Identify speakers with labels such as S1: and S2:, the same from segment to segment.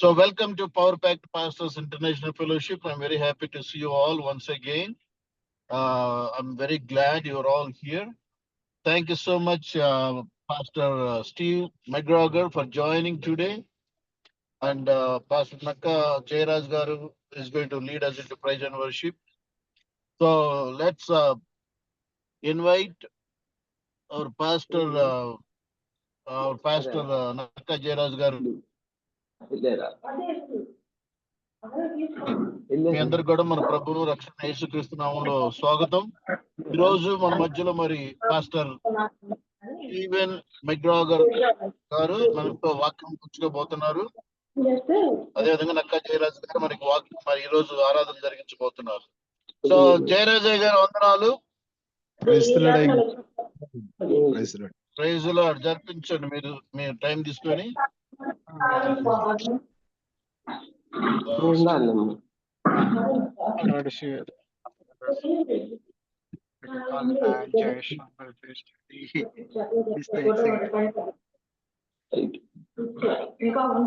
S1: So welcome to Power Pact Pastors International Fellowship. I'm very happy to see you all once again. I'm very glad you're all here. Thank you so much, Pastor Steve McGregor, for joining today. And Pastor Nakka Jairaj Garu is going to lead us into praise and worship. So let's invite our Pastor Nakka Jairaj Garu. మీ అందరికి కూడా మన ప్రభువును రక్షణ యేసుక్రీస్తు నామములో స్వాగతం. ఈ రోజు మన మధ్యలో మరి పాస్టర్ స్టీవెన్ మెక్గ్రాగర్ గారు మనతో వాక్యం పుచ్చుకోబోతున్నారు. అదేవిధంగా నక్కా జయరాజ్ గారు మనకి వాక్యం మరి ఈ రోజు ఆరాధన జరిగించబోతున్నారు. సో జయరాజయ్య గారు వందనాలు. ప్రైజ్ లార్డ్ జరిపించండి మీరు మీ టైం తీసుకొని.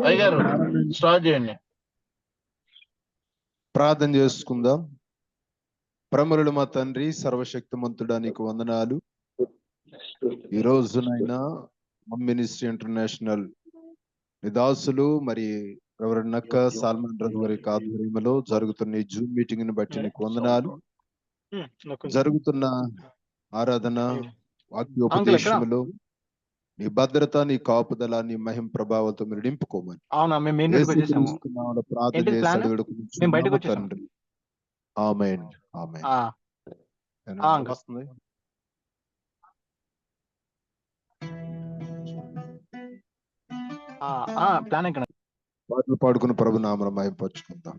S1: అయ్యగారు స్టార్ట్ చేయండి.
S2: ప్రార్థన చేసుకుందాం. ప్రమురుడు మా తండ్రి, సర్వశక్తిమంతుడా నీకు వందనాలు. ఈ రోజునైనా మినిస్ట్రీ ఇంటర్నేషనల్ నిదాసులు మరి రెవరెండ్ నక్కా సాల్మన్ రఘు వారి ఆధ్వర్యంలో జరుగుతున్న ఈ జూమ్ మీటింగ్ ని బట్టి నీకు వందనాలు. జరుగుతున్న ఆరాధన వాక్యోపదేశములో నీ భద్రత, నీ కాపుదల, నీ మహిమ ప్రభావంతో మీరు నింపుకోమని ప్రార్థన చేస్తాడు తండ్రి. ఆమేన్ ఆమేన్. పాటలు పాడుకుని ప్రభు నామమున మహిమపరచుకుందాం.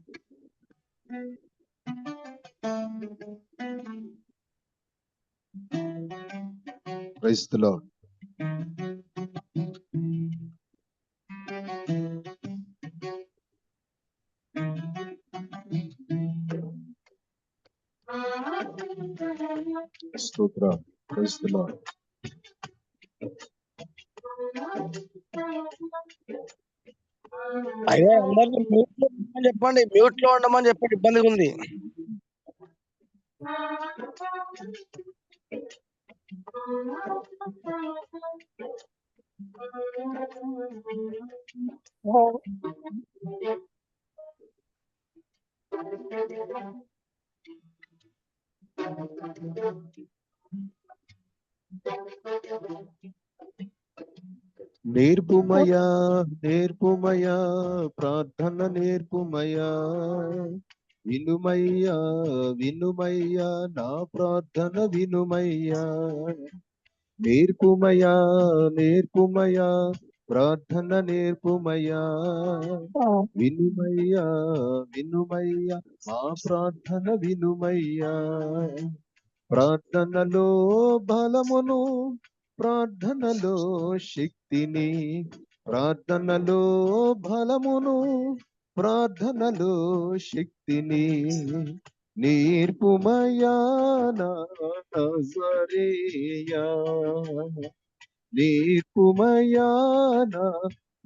S2: Praise the lord. స్తోత్రం. Praise the lord.
S3: అయ్యా అందరినీ మ్యూట్ లో ఉండమని చెప్పండి, మ్యూట్ లో ఉండమని చెప్పండి, ఇబ్బందిగా ఉంది.
S2: నేర్పుమయా నేర్పుమయా ప్రార్థన నేర్పుమయా, వినుమయ్యా వినుమయ్యా నా ప్రార్థన వినుమయ్యా. నేర్పుమయా నేర్పుమయా ప్రార్థన నేర్పుమయ్యా, వినుమయ్యా వినుమయ్యా మా ప్రార్థన వినుమయ్యా. ప్రార్థనలో బలమును, ప్రార్థనలో శక్తిని, ప్రార్థనలో బలమును, ప్రార్థనలో శక్తిని నేర్పుమయ్యా నా నజరేయా. నేర్పుమయ్యా నా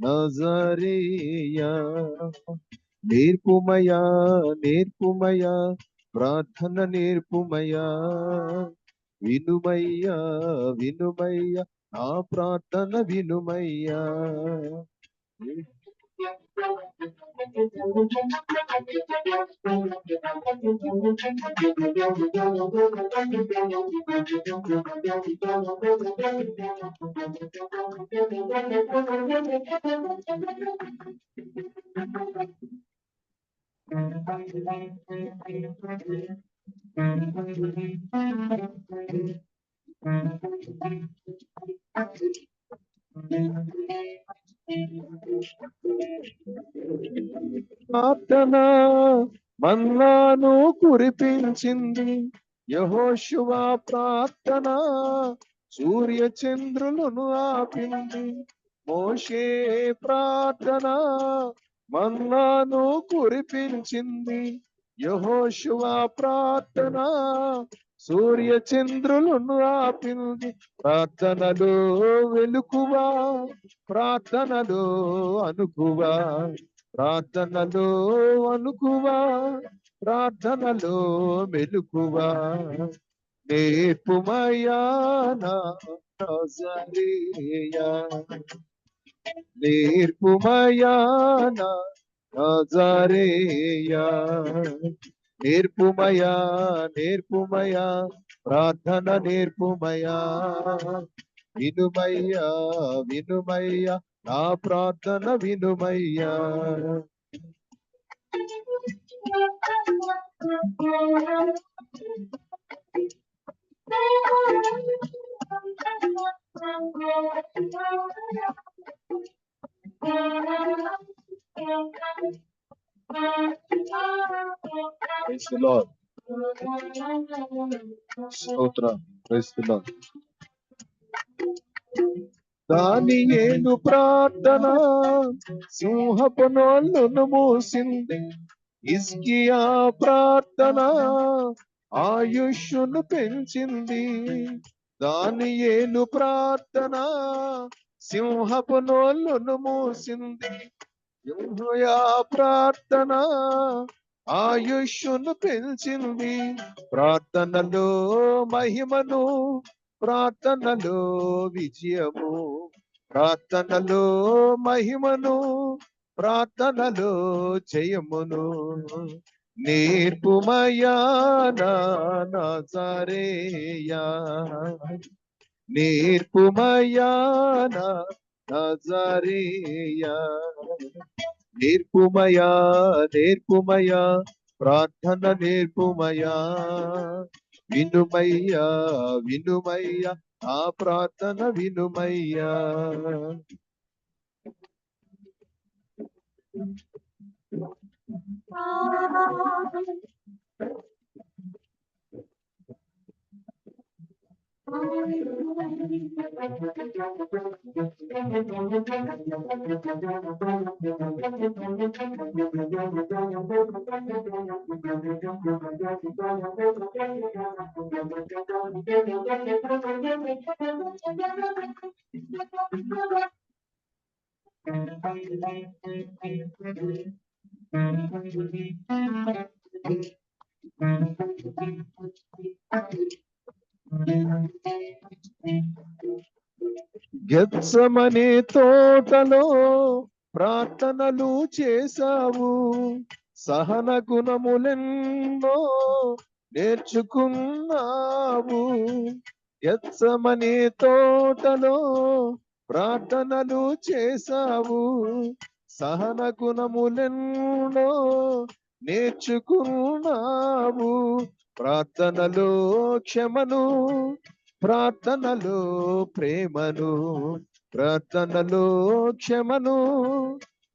S2: నజరేయా. నేర్పుమయ్యా నేర్పుమయ్యా ప్రార్థన నేర్పుమయ్యా, వినుమయ్యా వినుమయ్యా నా ప్రార్థన వినుమయ్యా. ప్రార్థన మన్నాను కురిపించింది యెహోషువ, ప్రార్థన సూర్య చంద్రులను ఆపింది. మోషే ప్రార్థన మన్నాను కురిపించింది యెహోషువ, ప్రార్థన సూర్య చంద్రులను ఆపింది. ప్రార్థనలో వెలుకువా, ప్రార్థనలో అనుకువా, ప్రార్థనలో అనుకువా, ప్రార్థనలో మెలుకువా నేర్పుమయ్యా నా నజరేయా. నేర్పుమయ్యా నా నజరేయా. నేర్పుమయ్యా, నేర్పుమయ్యా, ప్రార్థన నేర్పుమయ్యా. వినుమయ్యా, వినుమయ్యా, నా ప్రార్థన వినుమయ్యా. Praise the Lord. స్తోత్రం. Praise the Lord. దానియేలు ప్రార్థన సింహపు నోళ్ళను మూసింది. హిజ్కియా ప్రార్థన ఆయుష్ను పెంచింది. దానియేలు ప్రార్థన సింహపు నోళ్ళను మూసింది. యెహోవా ప్రార్థన ఆయుష్ను పెంచింది. ప్రార్థనలో మహిమను, ప్రార్థనలో విజయము. ప్రార్థనలో మహిమను, ప్రార్థనలో జయమును నేర్పుమయ్యా నా నజరేయా. నేర్పుమయ్యా నా నజరేయా. నేర్పుమయ్యా, నేర్పుమయ్యా, ప్రార్థన నేర్పుమయ్యా. వినుమయ్యా, వినుమయ్యా, ఆ ప్రార్థన వినుమయ్యా. గెత్సెమనే తోటలో ప్రార్థనలు చేశావు. సహన గుణములెన్నో నేర్చుకున్నావు. గెత్సెమనే తోటలో ప్రార్థనలు చేశావు. సహన గుణములెన్నో నేర్చుకున్నావు. ప్రార్థనలో క్షమను, ప్రార్థనలో ప్రేమను. ప్రార్థనలో క్షమను,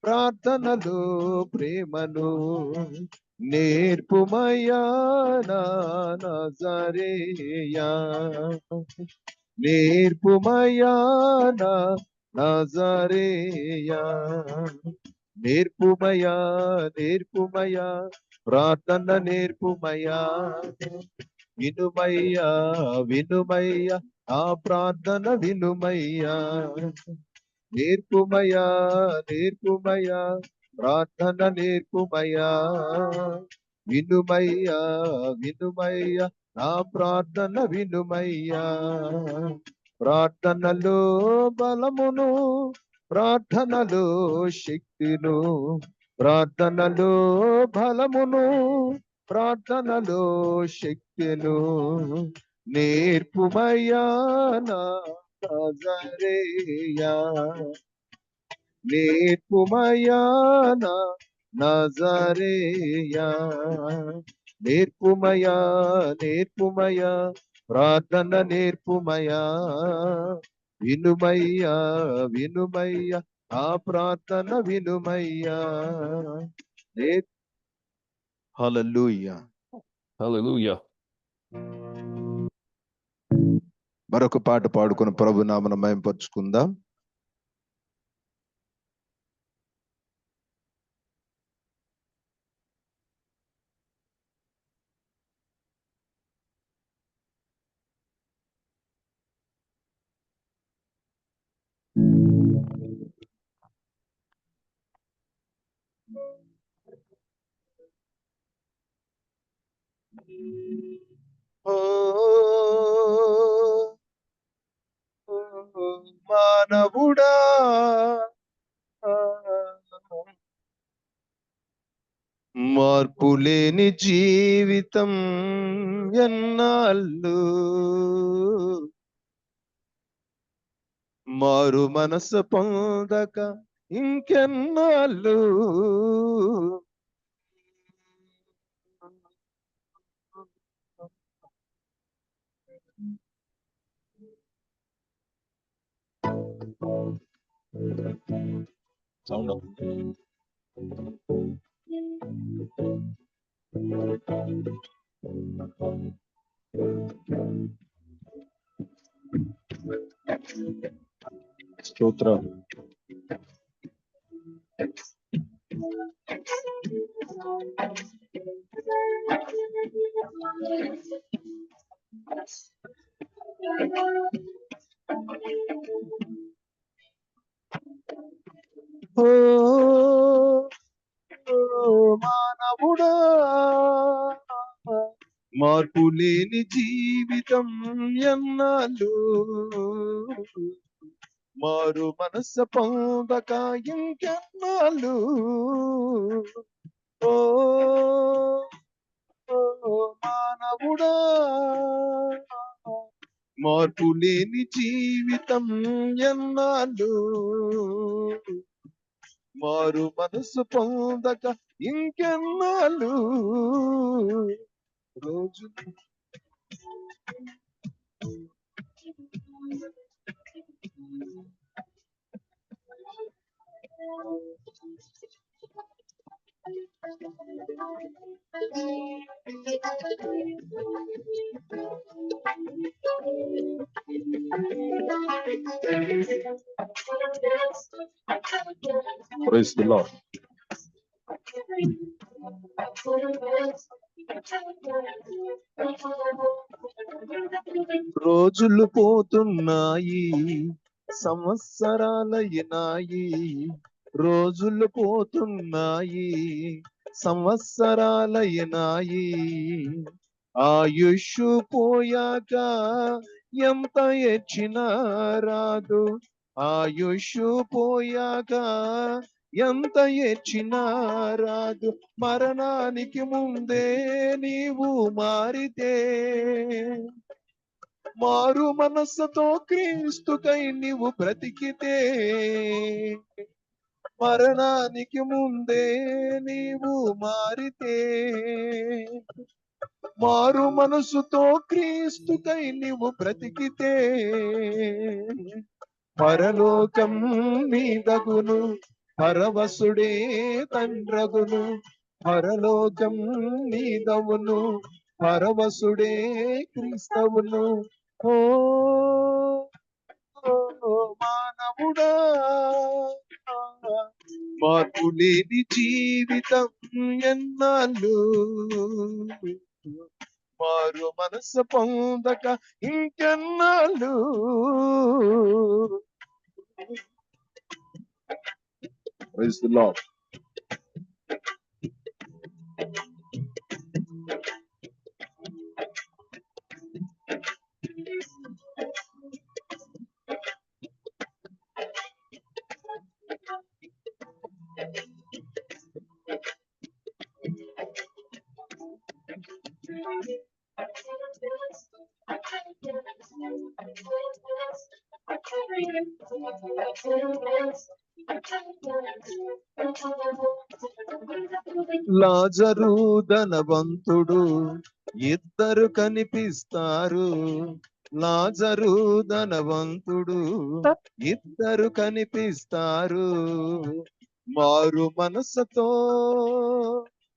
S2: ప్రార్థనలో ప్రేమను నేర్పుమయ్యా నా నజరేయా. నేర్పుమయ్యా నా నజరేయా. నేర్పుమయ్యా, నేర్పుమయ్యా, ప్రార్థన నేర్పుమయ్యా. వినుమయ్యా, వినుమయ్యా, ఆ ప్రార్థన వినుమయ్యా. నేర్పుమయ్యా, నేర్పుమయ్యా, ప్రార్థన నేర్పుమయ్యా. వినుమయ్యా, వినుమయ్యా, నా ప్రార్థన వినుమయ్యా. ప్రార్థనలో బలమును, ప్రార్థనలో శక్తిను. ప్రార్థనలో బలమును, ప్రార్థనలో శక్తిను నేర్పుమయ్యా నా నజరేయా. నేర్పుమయ్యా నా నజరేయా. నేర్పుమయ్యా, నేర్పుమయ్యా, ప్రార్థన నేర్పుమయ్యా. వినుమయ్యా, వినుమయ్యా, ఆ ప్రార్థన వినుమయ్యా. హల్లెలూయా.
S4: Hallelujah.
S2: మరొక పాట పాడుకుని ప్రభు నామమున మహిమపరచుకుందాం. లేని జీవితం ఎన్నాళ్ళు, మారు మనసు పొందక ఇంకెన్నాళ్ళు, స్తోత్రం. ఓ మానవుడా, మార్పు లేని జీవితం ఎన్నాళ్ళు, మారు మనసు పొందక ఇంకెన్నాళ్ళు, ఓ మానవుడా, మార్పు లేని జీవితం ఎన్నాళ్ళు, మారు మనసు పొందక ఇంకెన్నాళ్ళు, రోజు Praise the Lord. రోజులు పోతున్నాయి, సంవత్సరాలయినాయి, రోజులు పోతున్నాయి, సంవత్సరాలయినాయి, ఆయుష్ పోయాక ఎంత ఇచ్చినా రాదు, ఆయుష్ పోయాక ఎంత ఇచ్చినా రాదు, మరణానికి ముందే నీవు మారితే, మారు మనస్సుతో క్రీస్తుకై నీవు బ్రతికితే, మరణానికి ముందే నీవు మారితే, మారు మనసుతో క్రీస్తుకై నీవు బ్రతికితే, పరలోకం నీదగును, పరవశుడే తండ్రగును, పరలోకం నీదవును, పరవశుడే క్రీస్తవును. ఓ మానవుడా, మార్పు లేని జీవితం ఎన్నాళ్ళు, మారు మనసు పొందక ఇంకెన్నాళ్ళు, Praise the Lord. లాజరు ధనవంతుడు ఇద్దరు కనిపిస్తారు, లాజరు ధనవంతుడు ఇద్దరు కనిపిస్తారు, మారు మనసుతో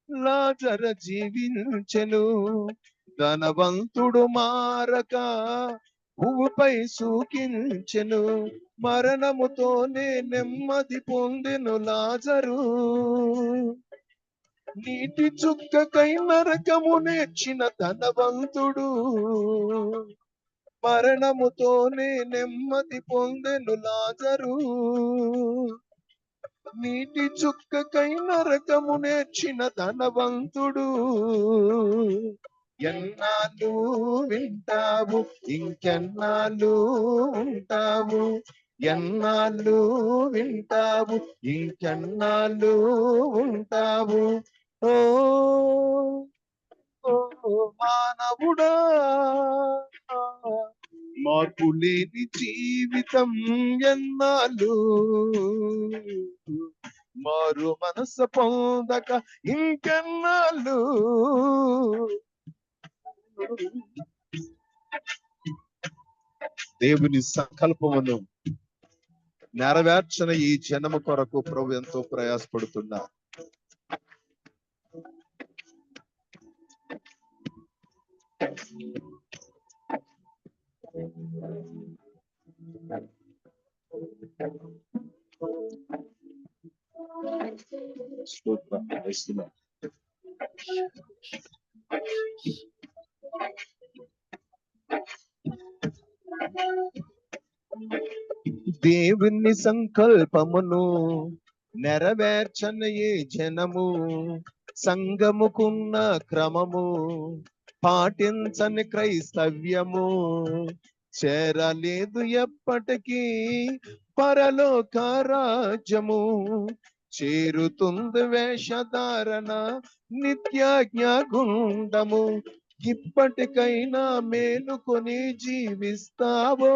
S2: లాజర జీవించెను, ధనవంతుడు మారక భూమిపై సూకించెను, మరణముతోనే నెమ్మది పొందెను లాజరు, నీటి చుక్కకై నరకము నేర్చిన ధనవంతుడు, మరణముతోనే నెమ్మది పొందెను లాజరు, నీటి చుక్కకై నరకము నేర్చిన ధనవంతుడు, ఎన్నాళ్ళు వింటావు ఇంకెన్నాళ్ళు ఉంటావు, ఎన్నాళ్ళు వింటావు ఇంకెన్నాళ్ళు ఉంటావు, ఓ మానవుడా, మార్పు లేని జీవితం ఎన్నాళ్ళు, మారు మనసు పొందక ఇంకెన్నాళ్ళు. దేవుని సంకల్పమును నెరవేర్చిన ఈ జనము కొరకు ప్రభు ఎంతో ప్రయాసపడుతున్నారు. దేవుని సంకల్పమును నెరవేర్చని ఏ జనము, సంగముకున్న క్రమము పాటించని క్రైస్తవ్యము, చేరలేదు ఎప్పటికీ పరలోక రాజ్యము. చేరుతుంది వేషధారణ నిత్యాజ్ఞ గుండము. ఇప్పటికైనా మేలుకొని జీవిస్తావో,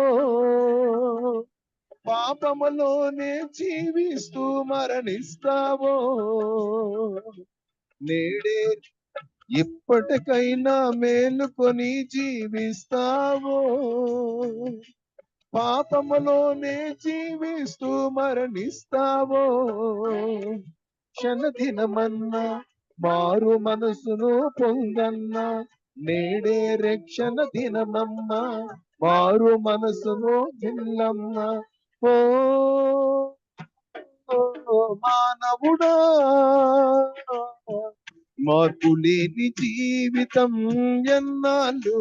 S2: పాపములోనే జీవిస్తూ మరణిస్తావో. నేడే ఇప్పటికైనా మేలుకొని జీవిస్తావో, పాపములోనే జీవిస్తూ మరణిస్తావో. క్షణదినమన్నా మారు మనసును పొందన్నా, నేడే రక్షణ దినమమ్మ, మారు మనసును జిల్లమ్మ. ఓ మానవుడా, మార్పు లేని జీవితం ఎన్నాళ్ళు,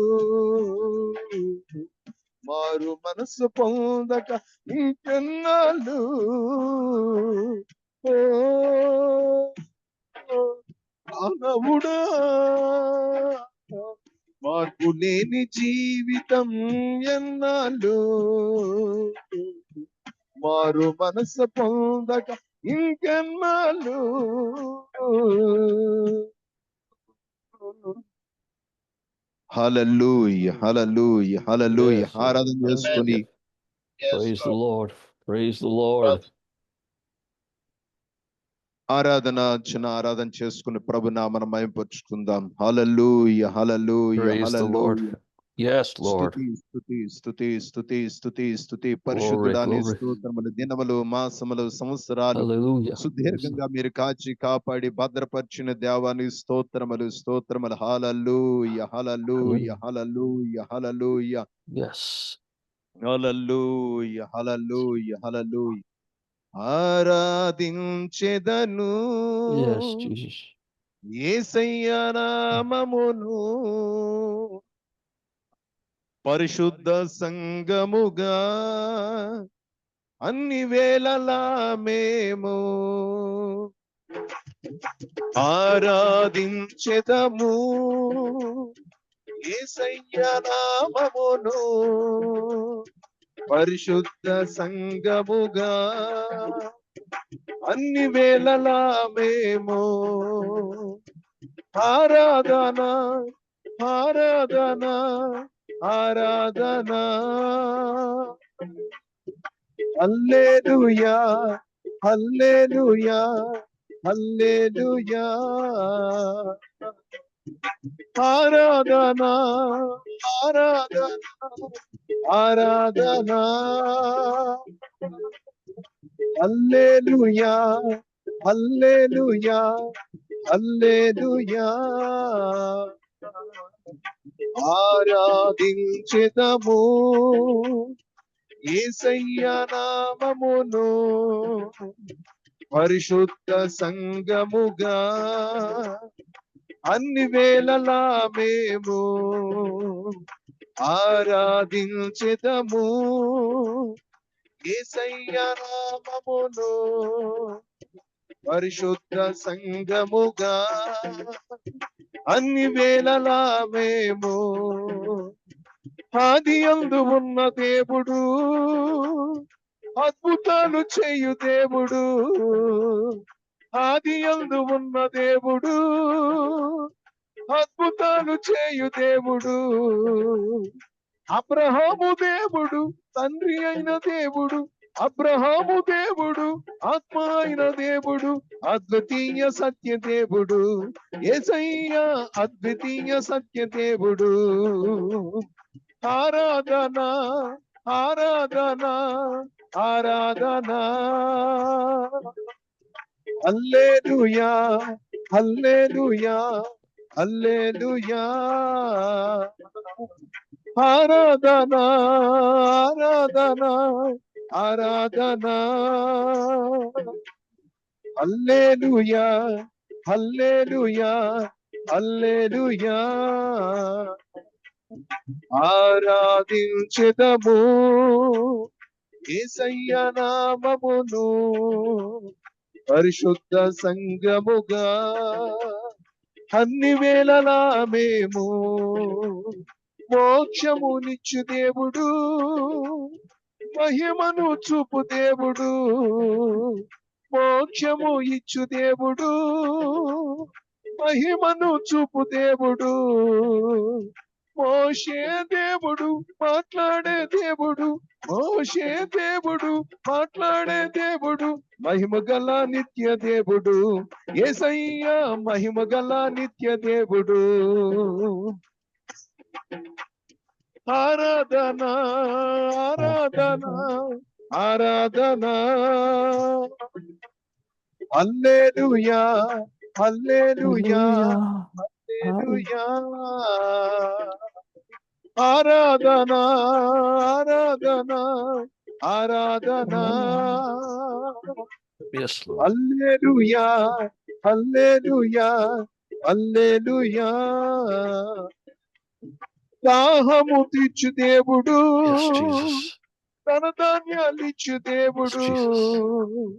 S2: మారు మనసు పొందక ఇంకెన్నాళ్ళు. ఓ మానవుడా, మార్పు లేని జీవితం ఎన్నాళ్ళు, మారు మనసు పొందక ఇంకెన్నాళ్ళు. హల్లెలూయా, హల్లెలూయా, హల్లెలూయా.
S4: Yes,
S2: ఆరాధన చేసుకొని
S1: Yes,
S4: praise the
S1: brother.
S4: Lord. Praise the Lord.
S2: చిన్న ఆరాధన చేసుకుని ప్రభు నామన మహిమపరుచుకుందాం. హల్లెలూయా, హల్లెలూయా,
S4: Praise the Lord.
S2: Hallelujah.
S4: Yes, Lord.
S2: స్తుతి స్తుతి స్తుతి స్తుతి స్తుతి స్తుతి.
S4: Glory,
S2: పరిశుద్ధుడాని
S4: glory.
S2: స్తోత్రములు. దినములు, మాసములు, సంవత్సరాలు
S4: Hallelujah.
S2: సుదీర్ఘంగా మీరు కాచి కాపాడి భద్రపరిచిన దేవాని స్తోత్రములు, స్తోత్రములు. హల్లెలూయా, హల్లెలూయా, హల్లెలూయా, హల్లెలూయా,
S4: Yes.
S2: హల్లెలూయా, హల్లెలూయా, హల్లెలూయా. ఆరాధించెదను
S4: Yes, Jesus.
S2: యేసయ్య నామమును, పరిశుద్ధ సంగముగా అన్ని వేళలా మేము ఆరాధించెదము యేసయ్య నామమును, పరిశుద్ధ సంగముగా అన్ని వేళలా మేము ఆరాధన, ఆరాధన, ఆరాధన. హల్లెలూయా, హల్లెలూయా, హల్లెలూయా. ఆరాధన, ఆరాధన, ఆరాధన. హల్లెలూయా, హల్లెలూయా, హల్లెలూయా. ఆరాధించెదము యేసయ్య నామమును, పరిశుద్ధ సంగముగా అన్ని వేళలా మేము ఆరాధించెదము యేసయ్య నామమును, పరిశుద్ధ సంగముగా అన్ని వేళలా మేము. ఆది యందు ఉన్న దేవుడు, అద్భుతాలు చేయు దేవుడు, ఆదియందు ఉన్న దేవుడు, అద్భుతాలు చేయు దేవుడు, అబ్రహాము దేవుడు, తండ్రి అయిన దేవుడు, అబ్రహాము దేవుడు, ఆత్మ అయిన దేవుడు, అద్వితీయ సత్య దేవుడు, యేసయ్య అద్వితీయ సత్య దేవుడు. ఆరాధన ఆరాధన ఆరాధన. హల్లెలూయా హల్లెలూయా హల్లెలూయా. ఆరాధన ఆరాధన ఆరాధన. హల్లెలూయా హల్లెలూయా హల్లెలూయా. ఆరాధించెదము యేసయ్య నామమును, పరిశుద్ధ సంఘముగా అన్ని వేళలా మేము. మోక్షమునిచ్చు దేవుడు, మహిమను చూపు దేవుడు, మోక్షము ఇచ్చు దేవుడు, మహిమను చూపు దేవుడు. మోషే దేవుడు మాట్లాడే దేవుడు, మోషే దేవుడు మాట్లాడే దేవుడు, మహిమ గల నిత్య దేవుడు, యేసయ్య మహిమ గల నిత్య దేవుడు. ఆరాధన ఆరాధన ఆరాధన. హల్లెలూయా హల్లెలూయా హల్లెలూయా. ఆరాధన ఆరాధన ఆరాధన.
S4: Yes, Lord.
S2: హల్లెలూయా హల్లెలూయా హల్లెలూయా. దాహము తీర్చు దేవుడు,
S4: Yes, Jesus.
S2: తన ధాన్యాలిచ్చు దేవుడు,
S4: Yes, Jesus.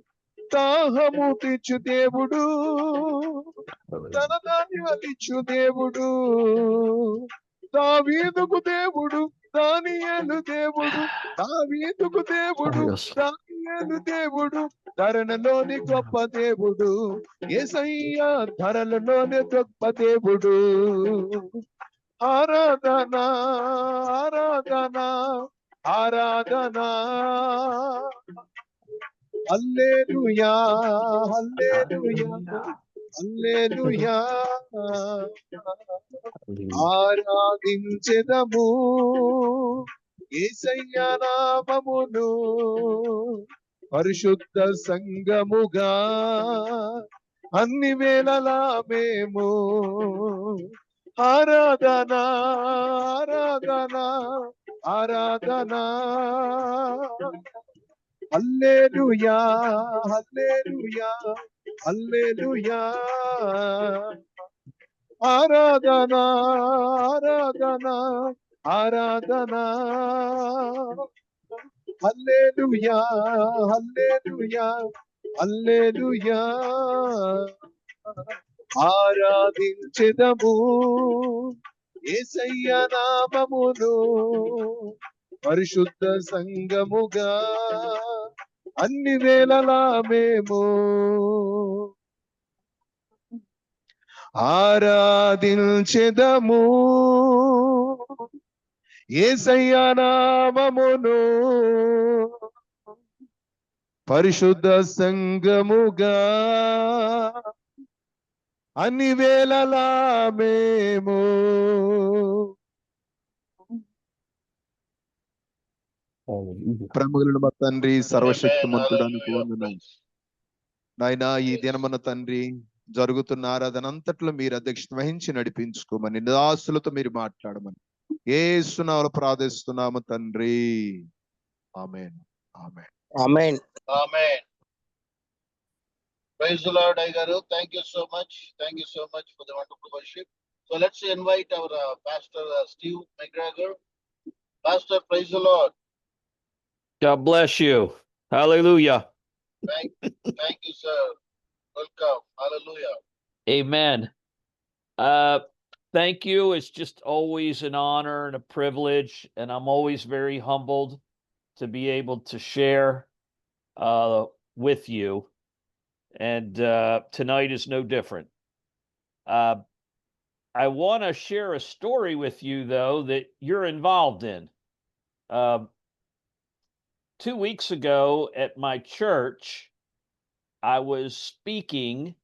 S2: దాహము తీర్చు దేవుడు, తన
S4: Hallelujah.
S2: ధాన్యాలిచ్చు దేవుడు. దావీదుకు దేవుడు, దానియేలు దేవుడు, దావీదుకు దేవుడు,
S4: Oh, yes.
S2: దానియేలు దేవుడు, ధరణలోని గొప్ప దేవుడు, యేసయ్య ధరలలోని గొప్ప దేవుడు. ఆరాధన ఆరాధన ఆరాధన. హల్లెలూయా హల్లెలూయా హల్లెలూయా. ఆరాధించెదము యేసయ్య నామమును, పరిశుద్ధ సంఘముగా అన్ని వేళలా మేము. ఆరాధన ఆరాధన ఆరాధన. హల్లెలూయా హల్లెలూయా హల్లెలూయా. ఆరాధన ఆరాధన ఆరాధన. హల్లెలూయా హల్లెలూయా హల్లెలూయా. ఆరాధించెదము యేసయ్య నామమును, పరిశుద్ధ సంఘముగా అన్ని వేళలా మేము. ఆరాధించెదము యేసయ్య నామమును, పరిశుద్ధ సంఘముగా అన్ని వేళలా మేము.
S4: Hallelujah.
S2: ప్రేమగల మా తండ్రి సర్వశక్తిమంతుడానికి
S1: Hallelujah.
S2: వందనాలు.
S1: Praise.
S2: నాయనా ఈ దినమున తండ్రి జరుగుతున్న ఆరాధన అంతట్లో మీరు అధ్యక్షత వహించి నడిపించుకోమని, నిదాసులతో మీరు మాట్లాడమని యేసు నామములో ప్రార్థిస్తున్నాము తండ్రి. ఆమేన్ ఆమేన్.
S3: ఆమేన్.
S1: Amen. Praise the Lord, Aigaru. Thank you so much. Thank you so much for the wonderful worship. So let's invite our Pastor Steve McGregor. Pastor, praise the Lord.
S4: God bless you. Hallelujah.
S1: Thank you, sir. Welcome. Hallelujah.
S4: Amen. Thank you. It's just always an honor and a privilege, and I'm always very humbled to be able to share with you. And tonight is no different. I want to share a story with you, though, that you're involved in. 2 weeks ago at my church, I was speaking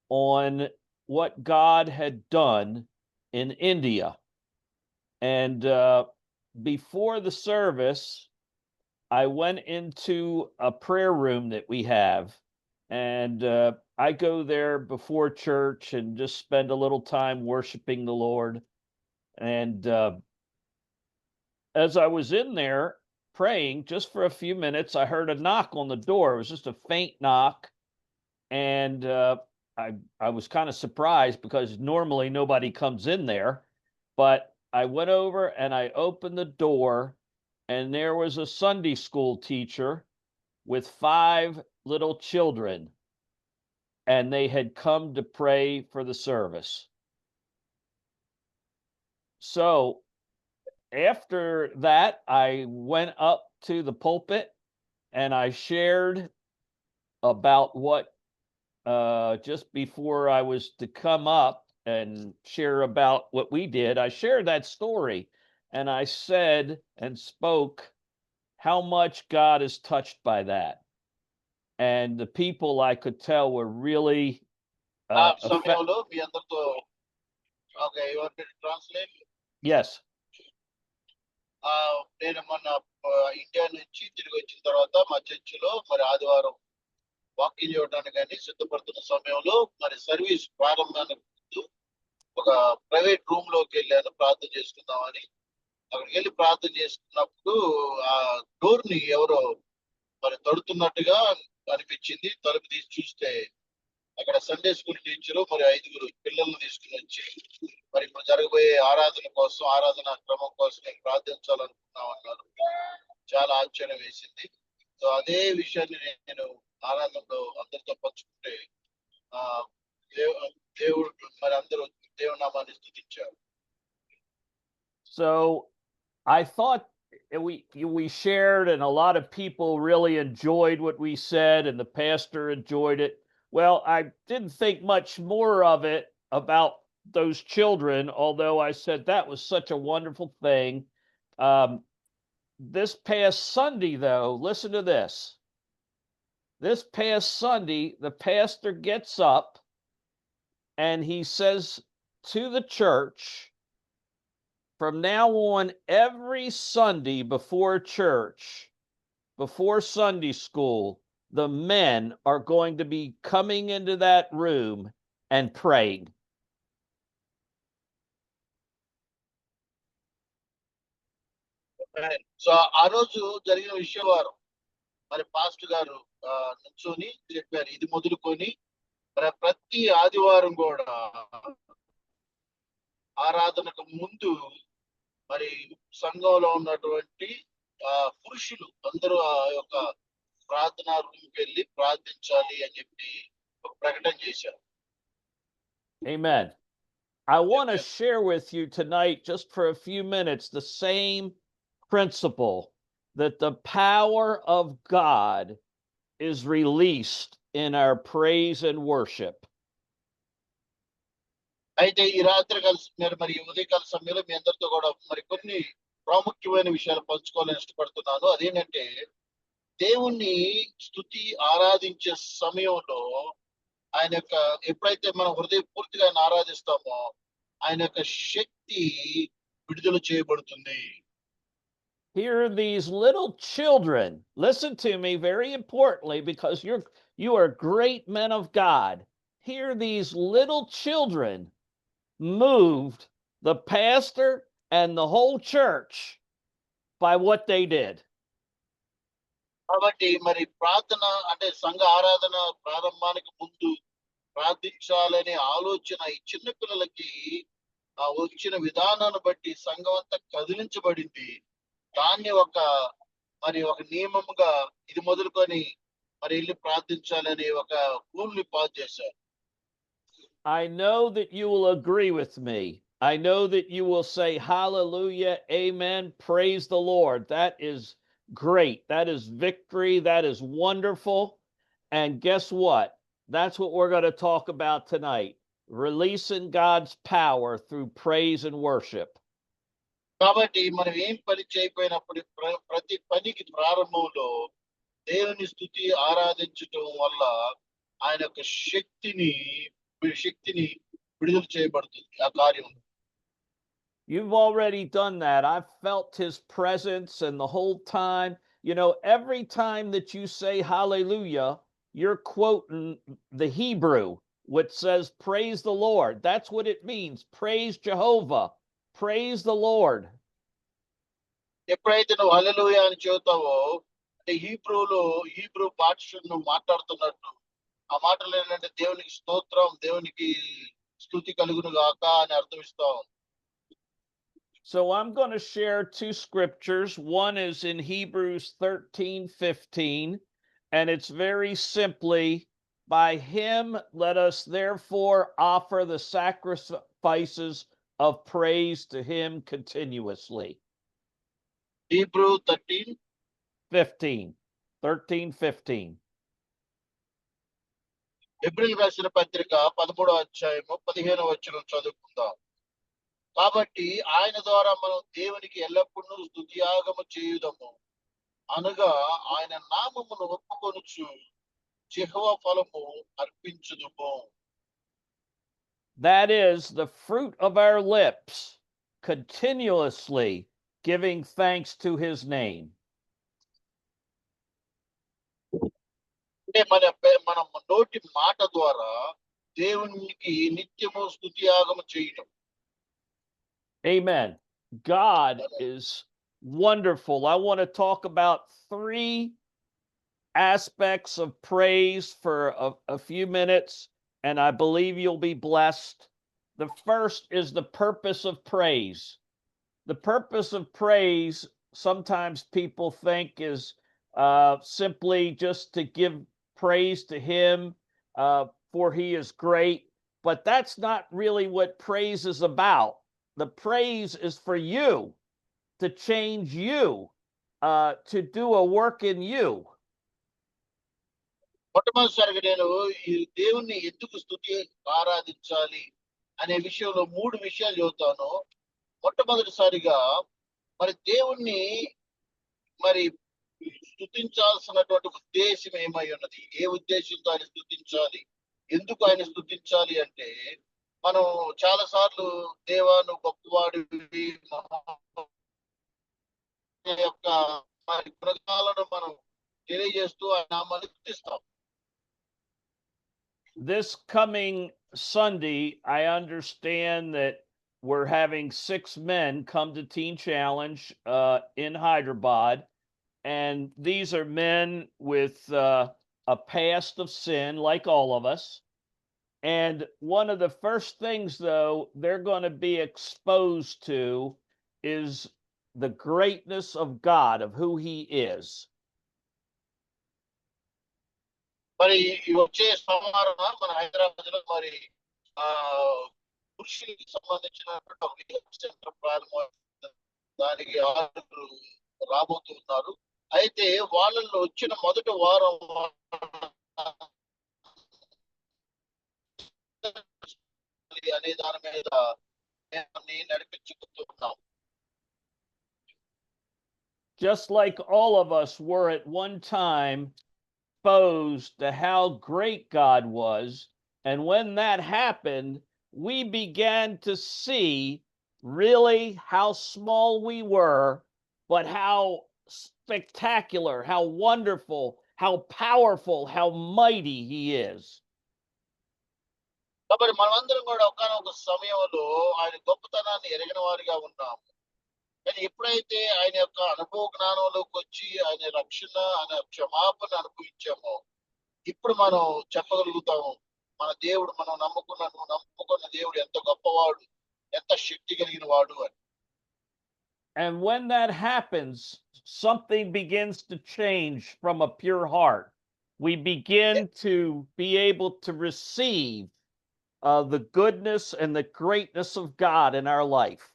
S4: on what God had done in India. And before the service, I went into a prayer room that we have. And I go there before church and just spend a little time worshiping the Lord. And as I was in there praying just for a few minutes, I heard a knock on the door. It was just a faint knock. And I was kind of surprised because normally nobody comes in there. But I went over and I opened the door, and there was a Sunday school teacher with 5 little children, and they had come to pray for the service. So after that, I went up to the pulpit and I shared about what just before I was to come up and share about what we did. I shared that story and I said and spoke how much God is touched by that. And the people, I could tell, were really
S1: సమయంలో మీ అందరితో okay, you want me to translate?
S4: yes.
S1: నేను మొన్న India నుంచి తిరిగి వచ్చిన తర్వాత మా చర్చిలో మరి ఆదివారం వాక్యం చేయడానికి కానీ సిద్ధపడుతున్న సమయంలో మరి సర్వీస్ ప్రారంభానికి ముందు ఒక ప్రైవేట్ రూమ్ లోకి వెళ్ళాను ప్రార్థన చేసుకుందామని. అక్కడికి వెళ్ళి ప్రార్థన చేసుకున్నప్పుడు ఆ డోర్ ని ఎవరో మరి తడుతున్నట్టుగా అనిపించింది. తలుపు తీసి చూస్తే అక్కడ సండే స్కూల్ టీచరు మరి 5 పిల్లల్ని తీసుకుని వచ్చి మరి ఇప్పుడు జరగబోయే ఆరాధన కోసం, ఆరాధన క్రమం కోసం నేను ప్రార్థించాలనుకున్నాం అన్నారు. చాలా ఆశ్చర్యం వేసింది. సో అదే విషయాన్ని నేను ఆరాధనలో అందరితో పంచుకుంటే దేవుడు మరి అందరూ దేవుని నామాన్ని స్తుతించారు.
S4: So I thought we shared, and a lot of people really enjoyed what we said, and the pastor enjoyed it. Well, I didn't think much more of it about those children, although I said that was such a wonderful thing. This past Sunday, though, listen to this. This past Sunday, the pastor gets up and he says to the church, from now on, every Sunday before church, before Sunday school, the men are going to be coming into that room and praying.
S1: So ఆ రోజు జరిగిన విషయవారం మరి pastor గారు నుంచొని చెప్పారు, ఇది మొదలుకొని ప్రతి ఆదివారం కూడా ఆరాధనకు ముందు మరి సంఘంలో ఉన్నటువంటి పురుషులు అందరూ ఆ యొక్క ప్రార్థనా రూమ్కి వెళ్ళి ప్రార్థించాలి అని చెప్పి ఒక ప్రకటన చేశారు.
S4: Amen. I want to share with you tonight, just for a few minutes, the same principle that the power of God is released in our praise and worship.
S1: అయితే ఈ రాత్రి మరి ఉదయకాల సమయంలో మీ అందరితో కూడా మరి కొన్ని ప్రాముఖ్యమైన విషయాలు పంచుకోవాలని ఇష్టపడుతున్నాను. అదేంటంటే దేవుణ్ణి స్తుతి ఆరాధించే సమయంలో ఆయన యొక్క ఎప్పుడైతే మనం హృదయపూర్తిగా ఆయన ఆరాధిస్తామో ఆయన యొక్క శక్తి విడుదల చేయబడుతుంది.
S4: Here are these little children. Listen to me very importantly, because you are great men of God. Here these little children moved the pastor and the whole church by what they did.
S1: కాబట్టి మరి ప్రార్థన అంటే సంఘ ఆరాధన ప్రారంభానికి ముందు ప్రార్థించాలనే ఆలోచన ఈ చిన్న పిల్లలకి వచ్చిన విధానాన్ని బట్టి సంఘం అంతా కదిలించబడింది. దాన్ని ఒక నియమముగా ఇది మొదలుకొని మరి వెళ్ళి ప్రార్థించాలని ఒక రూల్ని పాస్ చేశారు.
S4: I know that you will agree with me. I know that you will say hallelujah, amen, praise the Lord. That is great. That is victory. That is wonderful. And guess what? That's what we're going to talk about tonight. Releasing God's power through praise and worship.
S1: కాబట్టి మనం ఏం పని చేయకపోయినప్పుడు ప్రతి పనికి ప్రారంభంలో దేవుని స్తుతి ఆరాధించటం వల్ల ఆయన యొక్క శక్తిని విడుదల చేయబడుతుంది ఆ కార్యం.
S4: You've already done that. I've felt his presence, and the whole time, you know, every time that you say hallelujah, you're quoting the Hebrew, which says praise the Lord. That's what it means. Praise Jehovah. Praise the Lord.
S1: ఎప్పుడైతే నువ్వు హల్లెలూయా అని చెబుతావో అంటే Hebrew భాషను నువ్వు మాట్లాడుతున్నట్టు ఆ మాటలు ఏంటంటే దేవునికి స్తోత్రం, దేవునికి స్తుతి కలుగును గాక అని అర్థం ఇస్తాం.
S4: So I'm going to share two scriptures. One is in Hebrews 13:15, and it's very simply, by him let us therefore offer the sacrifices of praise to him continuously.
S1: Hebrew 13:15. April రాసిన పత్రిక 13వ అధ్యాయము 15వ వచనం చదువుకుందాం. కాబట్టి ఆయన ద్వారా మనం దేవునికి ఎల్లప్పుడూ స్తుతియాగము చేయుదము, అనగా ఆయన నామమును ఒప్పుకొనుచు యెహోవా ఫలము అర్పించుదుము.
S4: That is the fruit of our lips, continuously giving thanks to his name.
S1: అంటే మన నోటి మాట ద్వారా దేవునికి నిత్యము స్తుతియాగము చేయడం.
S4: Amen. God is wonderful. I want to talk about three aspects of praise for a few minutes, and I believe you'll be blessed. The first is the purpose of praise. The purpose of praise, sometimes people think, is simply just to give praise to him, for he is great, but that's not really what praise is about. The praise is for you, to change you, to do a work in you.
S1: మొట్టమొదటిసారిగా నేను ఈ దేవుణ్ణి ఎందుకు స్తుతి ఆరాధించాలి అనే విషయంలో 3 విషయాలు చెబుతాను. మొట్టమొదటిసారిగా మరి దేవుణ్ణి మరి స్తుతించాల్సినటువంటి ఉద్దేశం ఏమై ఉన్నది, ఏ ఉద్దేశంతో ఆయన స్తుతించాలి, ఎందుకు ఆయన స్తుతించాలి అంటే మనం చాలా సార్లు దేవా నువ్వు గొప్పవాడివి యొక్క మరి గుణగాలను మనం తెలియజేస్తూ ఆయన నామాన్ని స్తుతిస్తాం.
S4: This coming Sunday, I understand that we're having 6 men come to Teen Challenge in Hyderabad, and these are men with a past of sin, like all of us. And one of the first things, though, they're going to be exposed to is the greatness of God, of who he is.
S1: మరి వచ్చే సోమవారం మన హైదరాబాద్ లో మరి పురుషులకి సంబంధించినటువంటి ఒక centre ప్రారంభం, దానికి 6 రాబోతున్నారు. అయితే వాళ్ళల్లో వచ్చిన మొదటి వారం అనే దాని మీద నడిపించుకుంటున్నాం.
S4: Just like all of us were at one time exposed to how great God was, and when that happened, we began to see really how small we were, but how spectacular, how wonderful, how powerful, how mighty he is.
S1: కాబట్టి మనమందరం కూడా ఒకానొక సమయంలో ఆయన గొప్పతనాన్ని ఎరిగిన వారిగా ఉన్నాము. కానీ ఎప్పుడైతే ఆయన యొక్క అనుభవ జ్ఞానంలోకి వచ్చి ఆయన రక్షణ, ఆయన క్షమాపణ అనుభవించామో, ఇప్పుడు మనం చెప్పగలుగుతాము మన దేవుడు, మనం నమ్ముకున్న దేవుడు ఎంత గొప్పవాడు, ఎంత శక్తి కలిగిన వాడు అని.
S4: And when that happens, something begins to change from a pure heart. We begin to be able to receive the goodness and the greatness of God in our life.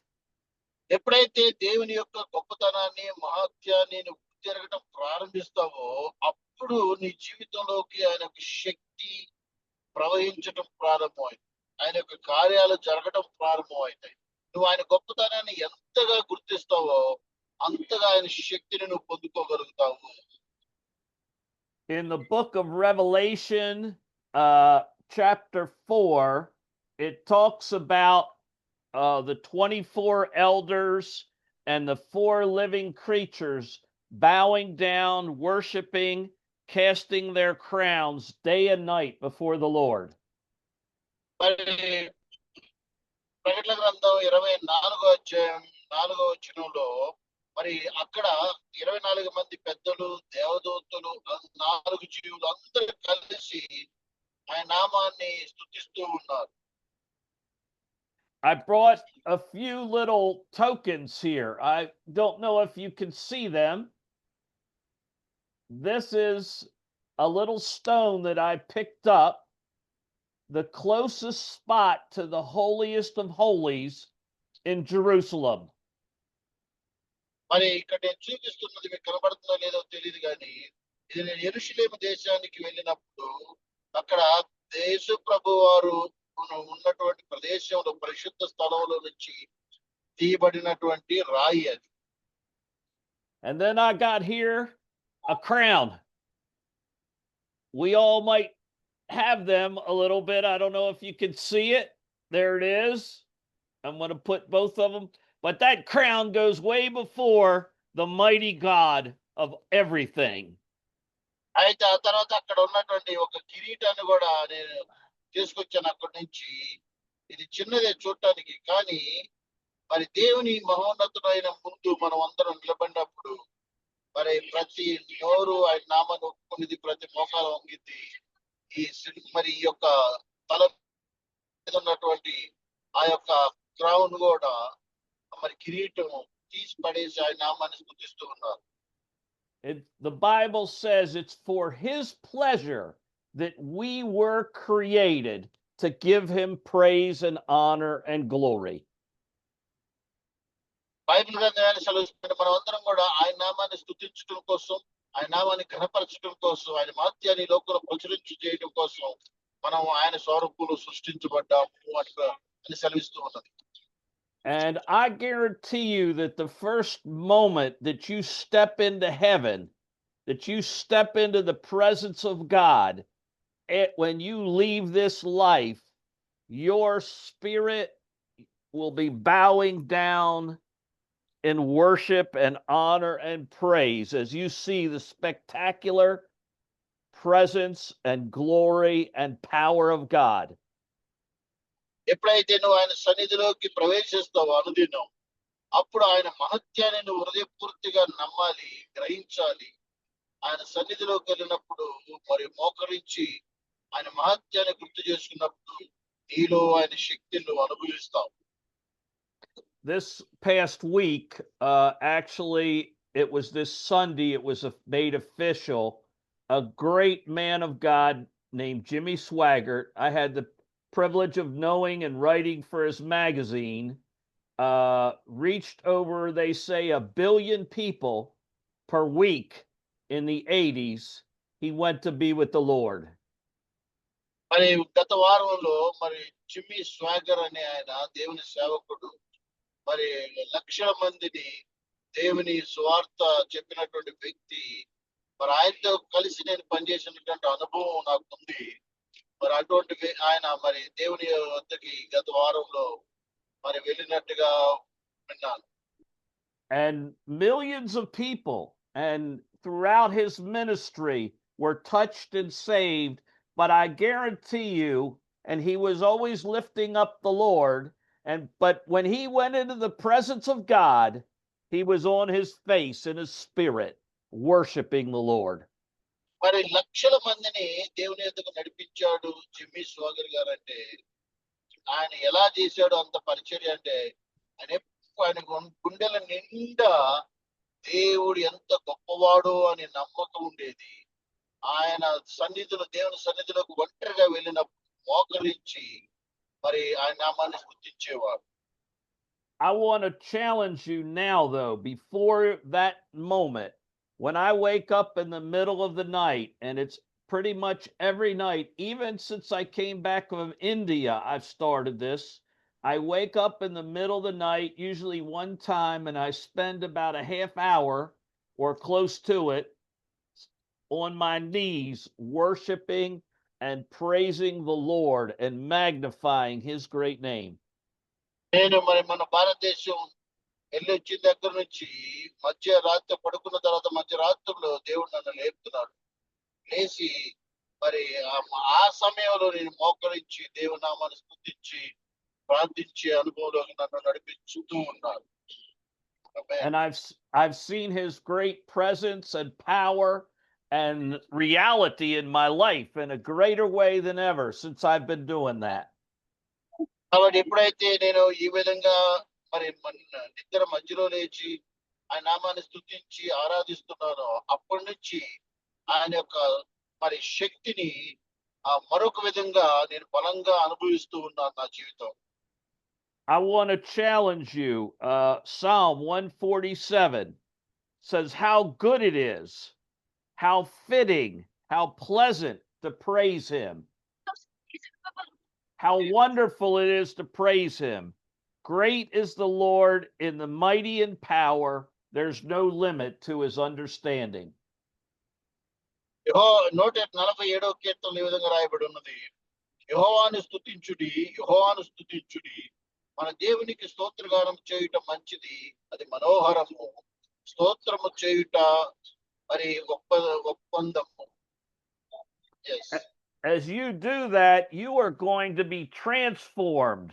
S1: ఎప్పుడైతే దేవుని యొక్క గొప్పతనాన్ని, మహత్యాన్ని నువ్వు తిరగటం ప్రారంభిస్తావో, అప్పుడు నీ జీవితంలోకి ఆయన యొక్క శక్తి, ప్రవహించటం ప్రారంభమైంది. ఆయన యొక్క కార్యాలు జరగటం ప్రారంభమవుతాయి. నువ్వు ఆయన గొప్పతనాన్ని ఎంతగా గుర్తిస్తావో అంతగా ఆయన శక్తిని నువ్వు పొందుకోగలుగుతావు.
S4: In the book of Revelation, chapter 4, it talks about the 24 elders and the 4 living creatures bowing down, worshiping, casting their crowns day and night before the Lord.
S1: మరి ప్రకటన గ్రంథం 24వ అధ్యాయం 4వ వచనంలో మరి అక్కడ 24 మంది పెద్దలు, దేవదూతలు, 4 జీవులు అందరూ కలిసి ఆయన నామాన్ని స్తుతిస్తూ ఉన్నారు.
S4: I brought a few little tokens here. I don't know if you can see them. This is a little stone that I picked up, the closest spot to the holiest of holies in Jerusalem.
S1: మరి ఇక్కడ నేను చూపిస్తున్నది మీకు కనబడుతుందో లేదో తెలియదు కానీ ఇది నేను యెరూషలేము దేశానికి వెళ్ళినప్పుడు అక్కడ యేసు ప్రభు వారు ఉన్నటువంటి ప్రదేశంలో పరిశుద్ధ స్థలంలో నుంచి తీయబడినటువంటి రాయి అది.
S4: And then I got here a crown. We all might have them a little bit. I don't know if you can see it. There it is. I'm going to put both of them. But that crown goes way before the mighty God of everything.
S1: అయితే ఆ తర్వాత అక్కడ ఉన్నటువంటి ఒక కిరీటాన్ని కూడా నేను తీసుకొచ్చాను అక్కడి నుంచి. ఇది చిన్నదే చూడటానికి, కానీ మరి దేవుని మహోన్నతుడైన ముందు మనం అందరం నిలబడినప్పుడు మరి ప్రతి నోరు ఆయన నామాన్ని ఒప్పుకునేది, ప్రతి మోకాలు వంగిద్ది. మరి ఈ యొక్క తల మీద ఉన్నటువంటి ఆ యొక్క క్రౌన్ కూడా మరి కిరీటం తీసి పడేసి ఆయన నామాన్ని స్తుతిస్తూ ఉన్నారు.
S4: The Bible says it's for his pleasure that we were created to give him praise and honor and glory.
S1: Bible గ్రంథాన్ని సెలవిస్తుంది మనం అందరం కూడా ఆయన నామాన్ని స్తుతించడం కోసం, ఆయన నామాన్ని ఘనపరచడం కోసం, ఆయన మహత్యాన్ని లోకంలో ప్రచురించి చేయడం కోసం మనం ఆయన స్వరూపంలో సృష్టించబడ్డాము అని సెలవిస్తూ ఉన్నది.
S4: And I guarantee you that the first moment that you step into heaven, that you step into the presence of God, when you leave this life, your spirit will be bowing down in worship and honor and praise as you see the spectacular presence and glory and power of God.
S1: ఎప్పుడైతే నువ్వు ఆయన సన్నిధిలోకి ప్రవేశిస్తావో అనుదినం, అప్పుడు ఆయన మహత్యాన్ని నువ్వు హృదయపూర్తిగా నమ్మాలి, గ్రహించాలి. ఆయన సన్నిధిలోకి వెళ్ళినప్పుడు మరి మోకరించి ఆయన మహత్యాన్ని గుర్తు చేసుకున్నప్పుడు నీలో ఆయన శక్తిని నువ్వు అనుభవిస్తావు.
S4: This past week, actually, it was this Sunday, it was made official. A great man of God named Jimmy Swaggart, I had the privilege of knowing and writing for his magazine, reached over, they say, 1 billion people per week in the 80s. He went to be with the Lord.
S1: మరి గత వారంలో మరి Jimmy Swagger అనే ఆయన దేవుని సేవకుడు మరి లక్షల మందిని దేవుని సువార్త చెప్పినటువంటి వ్యక్తి. మరి ఆయనతో కలిసి నేను పనిచేసినటువంటి అనుభవం నాకుంది. మరి అటువంటి ఆయన మరి దేవుని వద్దకి గత వారంలో మరి వెళ్ళినట్టుగా విన్నాను.
S4: And millions of people and throughout his ministry were touched and saved. But I guarantee you, and he was always lifting up the Lord, but when he went into the presence of God, he was on his face in his spirit, worshiping the Lord.
S1: మరి లక్షల మందిని దేవుని యొద్దకు నడిపించాడు Jimmy Swagger గారు. అంటే ఆయన ఎలా చేశాడు అంత పరిచర్య అంటే ఆయన గుండెల నిండా దేవుడు ఎంత గొప్పవాడో అని నమ్మకం ఉండేది. ఆయన సన్నిధిలో దేవుని సన్నిధిలోకి ఒంటరిగా వెళ్ళినప్పుడు మోకరించి మరి ఆయన నామాన్ని స్తుతించేవాడు.
S4: I want to challenge you now, though, before that moment, when I wake up in the middle of the night and it's pretty much every night, even since I came back from India, I've started this. I wake up in the middle of the night, usually one time, and I spend about a half hour or close to it on my knees, worshiping and praising the Lord and magnifying his great name.
S1: నేను మరి మన భారతదేశం వెళ్ళి వచ్చిన దగ్గర నుంచి మధ్యరాత్రి పడుకున్న తర్వాత మధ్యరాత్రుల్లో దేవుడు నన్ను లేపుతున్నాడు. లేచి మరి ఆ సమయంలో నేను మోకరించి దేవుని నామాన్ని స్తుతించి ప్రార్థించే అనుభవంలోకి నన్ను నడిపిస్తూ ఉన్నాడు.
S4: And I've seen his great presence and power and reality in my life in a greater way than ever since I've been doing that.
S1: కాబట్టి ఎప్పుడైతే నేను ఈ విధంగా మరి నిద్ర మధ్యలో లేచి ఆయన నామాన్ని స్తుతించి ఆరాధిస్తున్నానో అప్పటి నుంచి ఆయన యొక్క మరి శక్తిని మరొక విధంగా నేను బలంగా అనుభవిస్తూ ఉన్నాను నా జీవితం.
S4: I want to challenge you. Psalm 147 says how good it is, how fitting, how pleasant to praise him. How wonderful it is to praise him. Great is the Lord in the mighty in power. There's no limit to his understanding.
S1: 147వ కీర్తనలో ఈ విధంగా రాయబడి ఉన్నది, యెహోవాను స్తుతించుడి, యెహోవాను స్తుతించుడి, మన దేవునికి స్తోత్రగానం చేయుట మంచిది, అది మనోహరము, స్తోత్రము చేయుట మరి ఒప్పందము. Yes.
S4: As you do that, you are going to be transformed,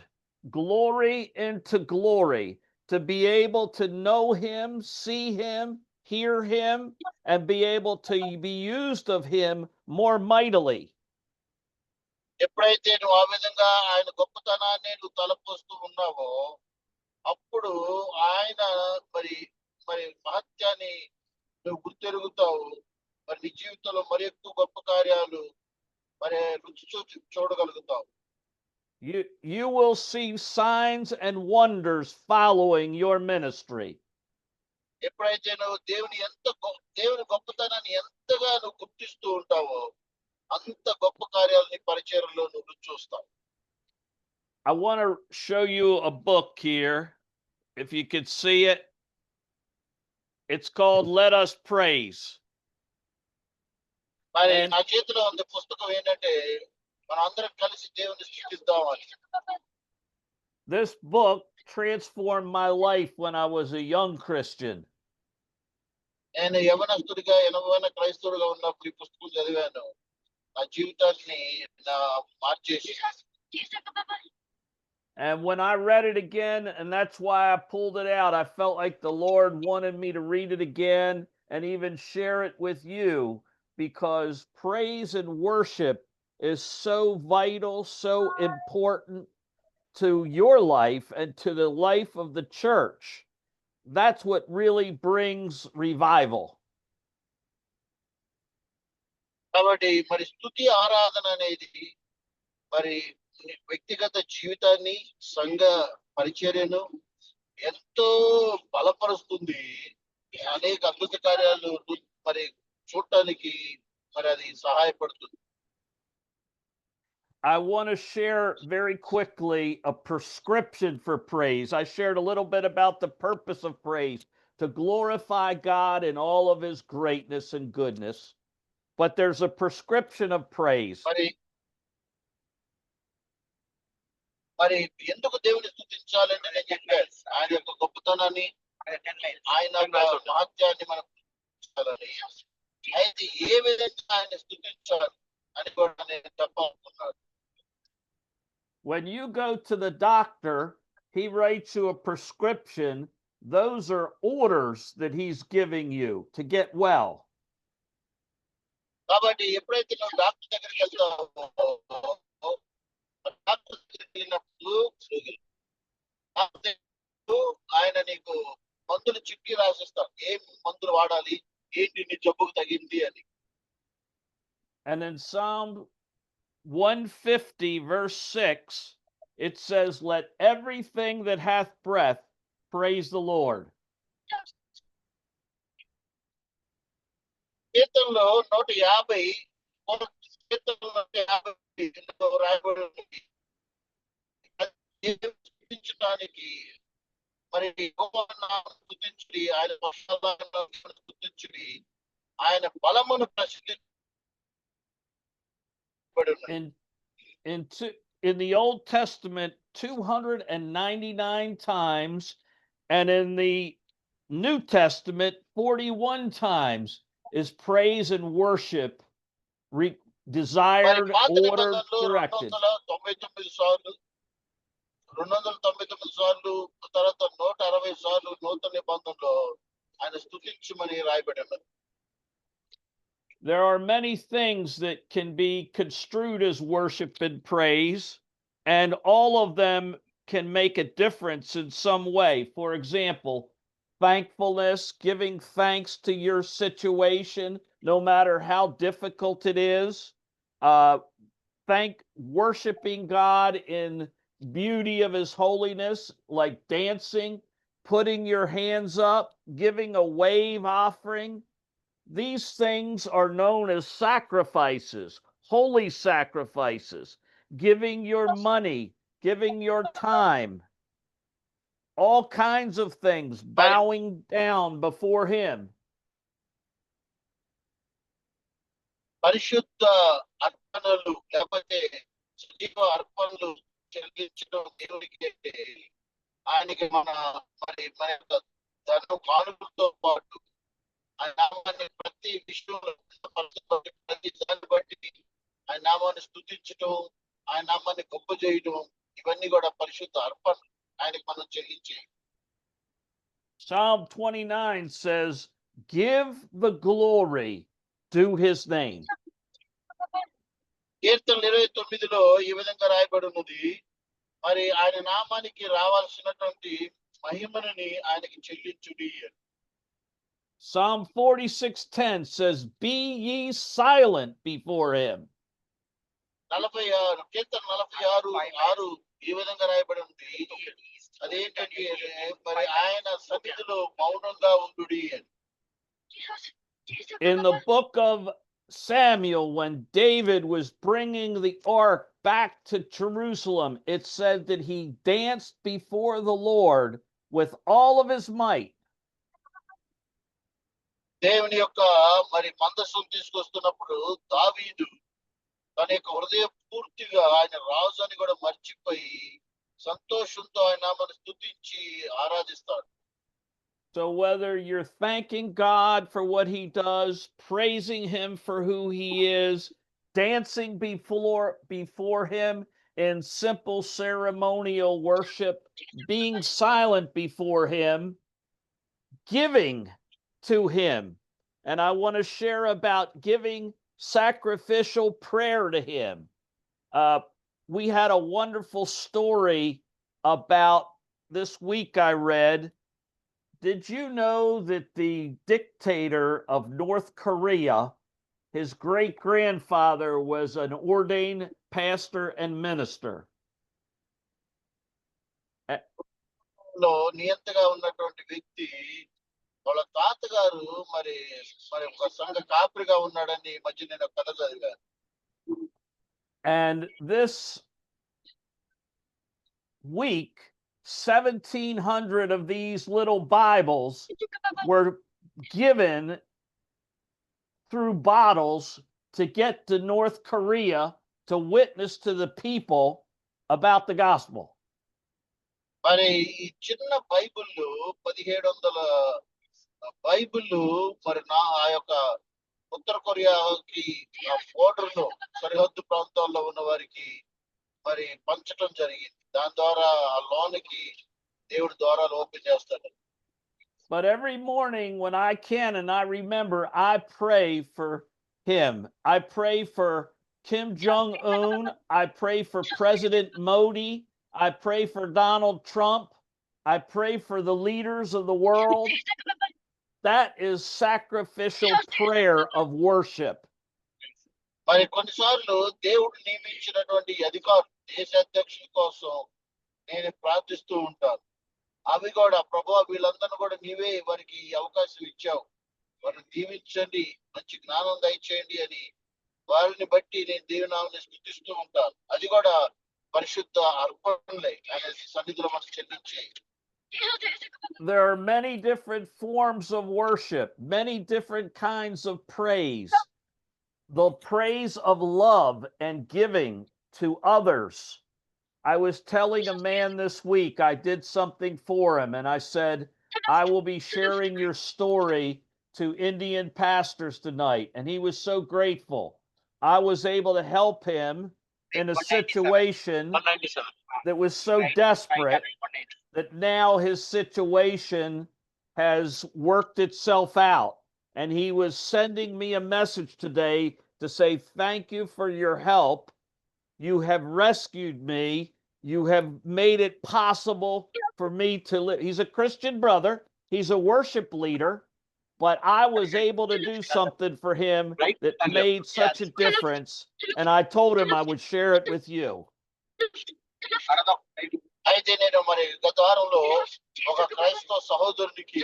S4: glory into glory, to be able to know him, see him, hear him, and be able to be used of him more mightily.
S1: ఎప్పుడైతే నువ్వు ఆ విధంగా ఆయన గొప్పతనాన్ని నువ్వు తలపోస్తూ ఉన్నావో అప్పుడు ఆయన మరి మరి మహత్యాన్ని నువ్వు గుర్తెరుగుతావు. మరి నీ జీవితంలో మరి ఎక్కువ గొప్ప కార్యాలు మరి రుచి చూడగలుగుతావు.
S4: You will see signs and wonders following your ministry.
S1: ఎప్పుడైతే నువ్వు దేవుని గొప్పతనాన్ని ఎంతగా నువ్వు గుర్తిస్తూ ఉంటావో అంత గొప్ప కార్యాలు నీ పరిచర్యలో నువ్వు రుచి చూస్తావు.
S4: I want to show you a book here, if you could see it. It's called Let Us Praise.
S1: మరి నా చేతిలో ఉన్న పుస్తకం ఏంటంటే మనం అందరం కలిసి దేవుని స్తుతిద్దామని.
S4: This book transformed my life when I was a young Christian.
S1: నేను యవనస్తుడిగా క్రైస్తవుడిగా ఉన్నప్పుడు ఈ పుస్తకం చదివాను. నా జీవితాన్ని మార్చేసి.
S4: And when I read it again, and that's why I pulled it out, I felt like the Lord wanted me to read it again and even share it with you, because praise and worship is so vital, so important to your life and to the life of the church. That's what really brings revival.
S1: కాబట్టి మరి స్తుతి ఆరాధన అనేది మరి వ్యక్తిగత జీవితాన్ని సంఘ పరిచర్యను ఎంతో బలపరుస్తుంది. అనేక అద్భుత కార్యాలు మరి చూడటానికి మరి అది సహాయపడుతుంది.
S4: I want to share very quickly a prescription for praise. I shared a little bit about the purpose of praise, to glorify God in all of his greatness and goodness. But there's a prescription of praise.
S1: మరి ఎందుకు దేవుని స్తుతించాలని నేను చెప్పాను. ఆయన యొక్క గొప్పతనాన్ని, ఆయన మహత్యాన్ని మనం స్తుతించాలని. అయితే ఏ విధంగా ఆయన స్తుతించాలి అని కూడా నేను చెప్పాలనుకున్నాను.
S4: When you go to the doctor, he writes you a prescription. Those are orders that he's giving you to get well.
S1: కాబట్టి ఎప్పుడైతే నువ్వు డాక్టర్ దగ్గరికి వెళ్తావో డాక్టర్ దగ్గరికి వెళ్ళినప్పుడు ఆయన నీకు మందులు చిట్టి రాసిస్తారు. ఏం మందులు వాడాలి, ఏంటి నీ జబ్బుకు తగింది అని.
S4: And in Psalm 150 verse 6, it says, let everything that hath breath praise the Lord.
S1: కీర్తనలో 150 కీర్తనలో రాయబడి ఉంది. స్తుతించడానికి మరి యెహోవాను స్తుతించుడి, ఆయన పక్షాలను స్తుతించుడి, ఆయన బలమును ప్రసిద్ధపడి ఉన్నాయి.
S4: In the Old Testament 299 times, and in the New Testament 41 times is praise and worship
S1: మరి
S4: desired,
S1: పాత
S4: ordered,
S1: నిబంధనలో
S4: directed.
S1: 299 సార్లు, 299 సార్లు, తర్వాత 160 సార్లు నూతన నిబంధనలో ఆయన స్తుతించమని రాయబడి ఉన్నది.
S4: There are many things that can be construed as worship and praise, and all of them can make a difference in some way. For example, thankfulness, giving thanks to your situation, no matter how difficult it is. Worshiping God in beauty of his holiness, like dancing, putting your hands up, giving a wave offering. These things are known as sacrifices, holy sacrifices, giving your money, giving your time, all kinds of things, bowing down before him.
S1: పరిశుద్ధ అర్పణలు లేకపోతే సజీవ అర్పణలు చెల్లించడం దేవుడికి అంటే ఆయనకి మన యొక్క ధనం కానుకలతో పాటు ఆయన నామాన్ని ప్రతి విషయంలో ప్రతి దాన్ని బట్టి ఆయన నామాన్ని స్తుతించడం, ఆయన నామాన్ని గొప్ప చేయడం, ఇవన్నీ కూడా పరిశుద్ధ అర్పణ ఆయనకి మనం చెల్లించే.
S4: Psalm 29 says, "Give the glory to his name."
S1: కీర్తన 29లో ఈ విధంగా రాయబడి ఉన్నది, మరి ఆయన నామానికి రావాల్సినటువంటి మహిమని ఆయనకి చెల్లించుడి.
S4: Psalm 46:10 says, "Be ye silent before him."
S1: 46 కీర్తన 46:6 ఈ విధంగా రాయబడి ఉంది. అదేంటంటే మరి ఆయన సన్నిధిలో మౌనంగా ఉండుడి అని.
S4: In the book of Samuel, when David was bringing the ark back to Jerusalem, it said that he danced before the Lord with all of his might.
S1: దేవుని యొక్క మరి మందసం తీసుకొస్తున్నప్పుడు దావీదు తన యొక్క హృదయ పూర్తిగా ఆయన రాజు అని కూడా మర్చిపోయి సంతోషంతో ఆయన నామను స్తుతించి ఆరాధిస్తాడు.
S4: So whether you're thanking God for what he does, praising him for who he is, dancing before him in simple ceremonial worship, being silent before him, giving to him. And I want to share about giving sacrificial prayer to him. We had a wonderful story about this week I read. Did you know that the dictator of North Korea, his great-grandfather was an ordained pastor and minister?
S1: నియంతగా ఉన్నటువంటి వ్యక్తి వాళ్ళ తాతగారు మరి ఒక సంఘ కాపరిగా ఉన్నాడని ఈ మధ్య నేను కథ చదివాను.
S4: And this week 1,700 of these little Bibles were given through bottles to get to North Korea to witness to the people about the gospel.
S1: మరి ఈ చిన్న బైబిళ్ళు 1700 బైబిళ్ళు మరి ఆ యొక్క ఉత్తర కొరియాకి బోర్డర్ లో సరిహద్దు ప్రాంతాల్లో ఉన్న వారికి మరి పంచడం జరిగింది. దాని ద్వారా ఆ లోనికి దేవుడి ద్వారాలు ఓపెన్ చేస్తాడు.
S4: But every morning when I can and I remember, I pray for him. I pray for Kim Jong-un. I pray for President Modi. I pray for Donald Trump. I pray for the leaders of the world. That is sacrificial prayer of worship.
S1: మరి కొన్నిసార్లు దేవుడు నియమించినటువంటి అధికారులు దేశ అధ్యక్షుల కోసం నేను ప్రార్థిస్తూ ఉంటాను. అవి కూడా ప్రభువా వీళ్ళందరినీ కూడా నీవే వారికి అవకాశం ఇచ్చావు, వారిని దీవించండి, మంచి జ్ఞానం దయచేయండి అని వారిని బట్టి నేను దేవుని నామాన్ని స్తుతిస్తూ ఉంటాను. అది కూడా పరిశుద్ధ అర్పణలే ఆయన సన్నిధిలో మనం చెల్లించే.
S4: There are many different forms of worship, many different kinds of praise. The praise of love and giving to others. I was telling a man this week, I did something for him, and I said, I will be sharing your story to Indian pastors tonight. And he was so grateful. I was able to help him in a situation that was so desperate that now his situation has worked itself out. And he was sending me a message today to say, thank you for your help. You have rescued me. You have made it possible for me to live. He's a Christian brother. He's a worship leader. But I was able to do something for him that made such a difference. And I told him I would share it with you.
S1: అయితే నేను మరి గత వారంలో ఒక క్రైస్తవ సహోదరునికి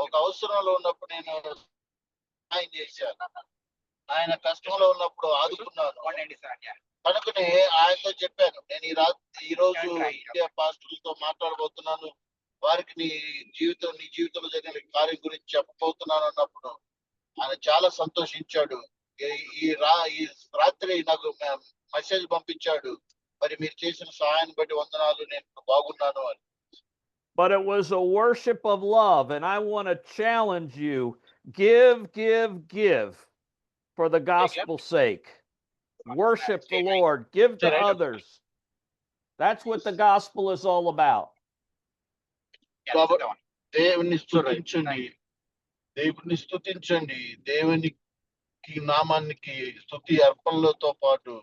S1: ఒక అవసరంలో ఉన్నప్పుడు నేను సహాయం చేశాను. ఆయన కష్టంలో ఉన్నప్పుడు ఆదుకున్నాను. కనుకనే ఆయనతో చెప్పాను, నేను ఈ రోజు ఇండియా పాస్టర్లతో మాట్లాడబోతున్నాను, వారికి నీ జీవితంలో జరిగిన కార్యం గురించి చెప్పబోతున్నాను అన్నప్పుడు ఆయన చాలా సంతోషించాడు. ఈ రాత్రి నాకు మెసేజ్ పంపించాడు, మరి మీరు చేసిన సహాయాన్ని బట్టి వందనాలు, నేను బాగున్నాను అని.
S4: But it was a worship of love, and I want to challenge you, give for the gospel's sake. Worship the Lord, give to others. That's what the gospel is all about.
S1: దేవుని స్తుతించండి, దేవునికి నామానికి స్తుతి అర్పణలతో పాటు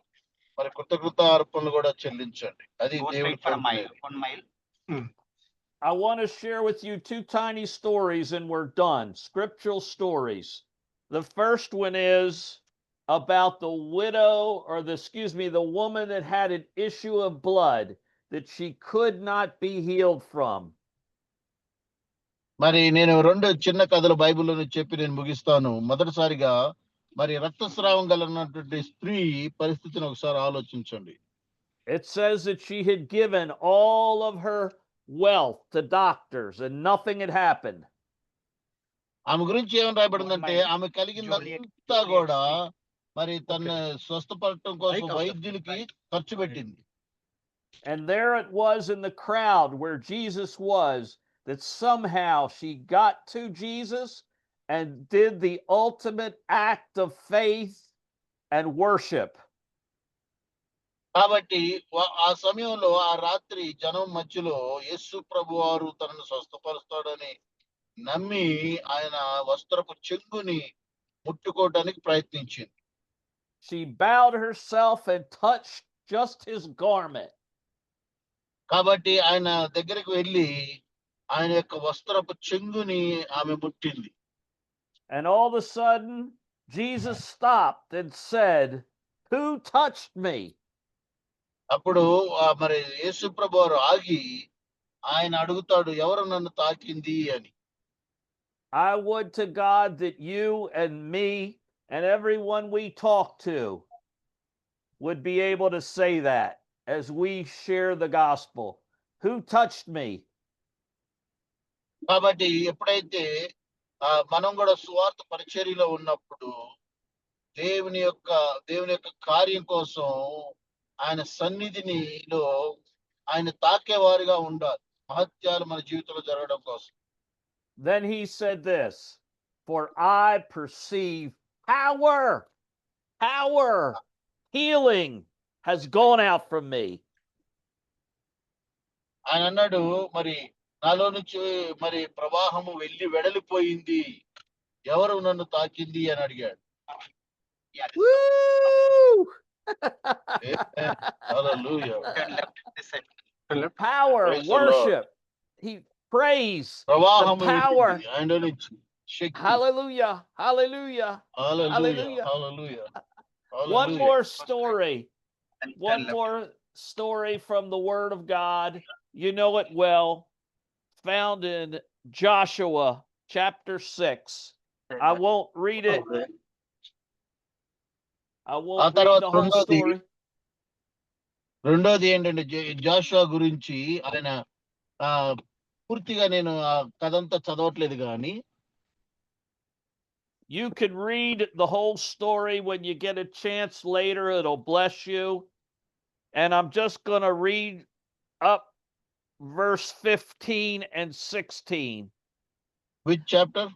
S1: మరి కృతజ్ఞత అర్పణలు కూడా చెల్లించండి. అది దేవుని.
S4: I want to share with you two tiny stories and we're done. Scriptural stories. The first one is about the widow, or the woman that had an issue of blood that she could not be healed from.
S1: మరి నేను రెండు చిన్న కథలు బైబిల్లోని చెప్పి నేను ముగిస్తాను. మొదటిసారిగా మరి రక్తస్రావం గలనటువంటి స్త్రీ పరిస్థితిని ఒకసారి ఆలోచించండి.
S4: It says that she had given all of her wealth to doctors and nothing had happened.
S1: ఆమె గురించి ఏమని రాయబడిందంటే ఆమె కలిగిందంతా కూడా మరి తన స్వస్థపడటం కోసం వైద్యులకి ఖర్చు పెట్టింది.
S4: And there it was in the crowd where Jesus was, that somehow she got to Jesus and did the ultimate act of faith and worship.
S1: కాబట్టి ఆ సమయంలో ఆ రాత్రి జనం మధ్యలో యేసు ప్రభువారు తనను స్వస్థపరుస్తాడని నమ్మి ఆయన వస్త్రపు చెంగుని ముట్టుకోవడానికి ప్రయత్నించింది.
S4: She bowed herself and touched just his garment.
S1: కాబట్టి ఆయన దగ్గరికి వెళ్ళి ఆయన యొక్క వస్త్రపు చెంగుని ఆమె ముట్టింది.
S4: And all of a sudden Jesus stopped and said, "Who touched me?"
S1: అప్పుడు మరి యేసు ప్రభువారు ఆగి ఆయన అడుగుతాడు, ఎవరు నన్ను తాకింది అని.
S4: I would to God that you and me and everyone we talk to would be able to say that as we share the gospel. Who touched me?
S1: కాబట్టి ఎప్పుడైతే మనం కూడా సువార్త పరిచర్యలో ఉన్నప్పుడు దేవుని యొక్క కార్యం కోసం ఆయన సన్నిధినిలో ఆయన తాకేవారిగా ఉండాలి, మహత్యాలు మన జీవితంలో జరగడం కోసం.
S4: Then he said this, "For I perceive power, healing has gone out from me."
S1: ఆయన అన్నాడు, మరి నాలో నుంచి మరి ప్రవాహము వెళ్ళి వెడలిపోయింది, ఎవరు నన్ను తాకింది అని అడిగాడు.
S4: Woo!
S1: Hallelujah.
S4: Power, worship, he praise, the power. Hallelujah, hallelujah,
S1: hallelujah, hallelujah.
S4: One more story. One more story from the Word of God. You know it well. Found in Joshua chapter 6. I won't read it. I won't read
S1: తర్వాత
S4: the whole story.
S1: రెండోది ఏంటంటే జాషువా గురించి ఆయన ఆ పూర్తిగా నేను ఆ కథంతా చదవట్లేదు కానీ
S4: You can read the whole story when you get a chance later. It'll bless you. And I'm just going to read up verse 15 and 16.
S1: Which chapter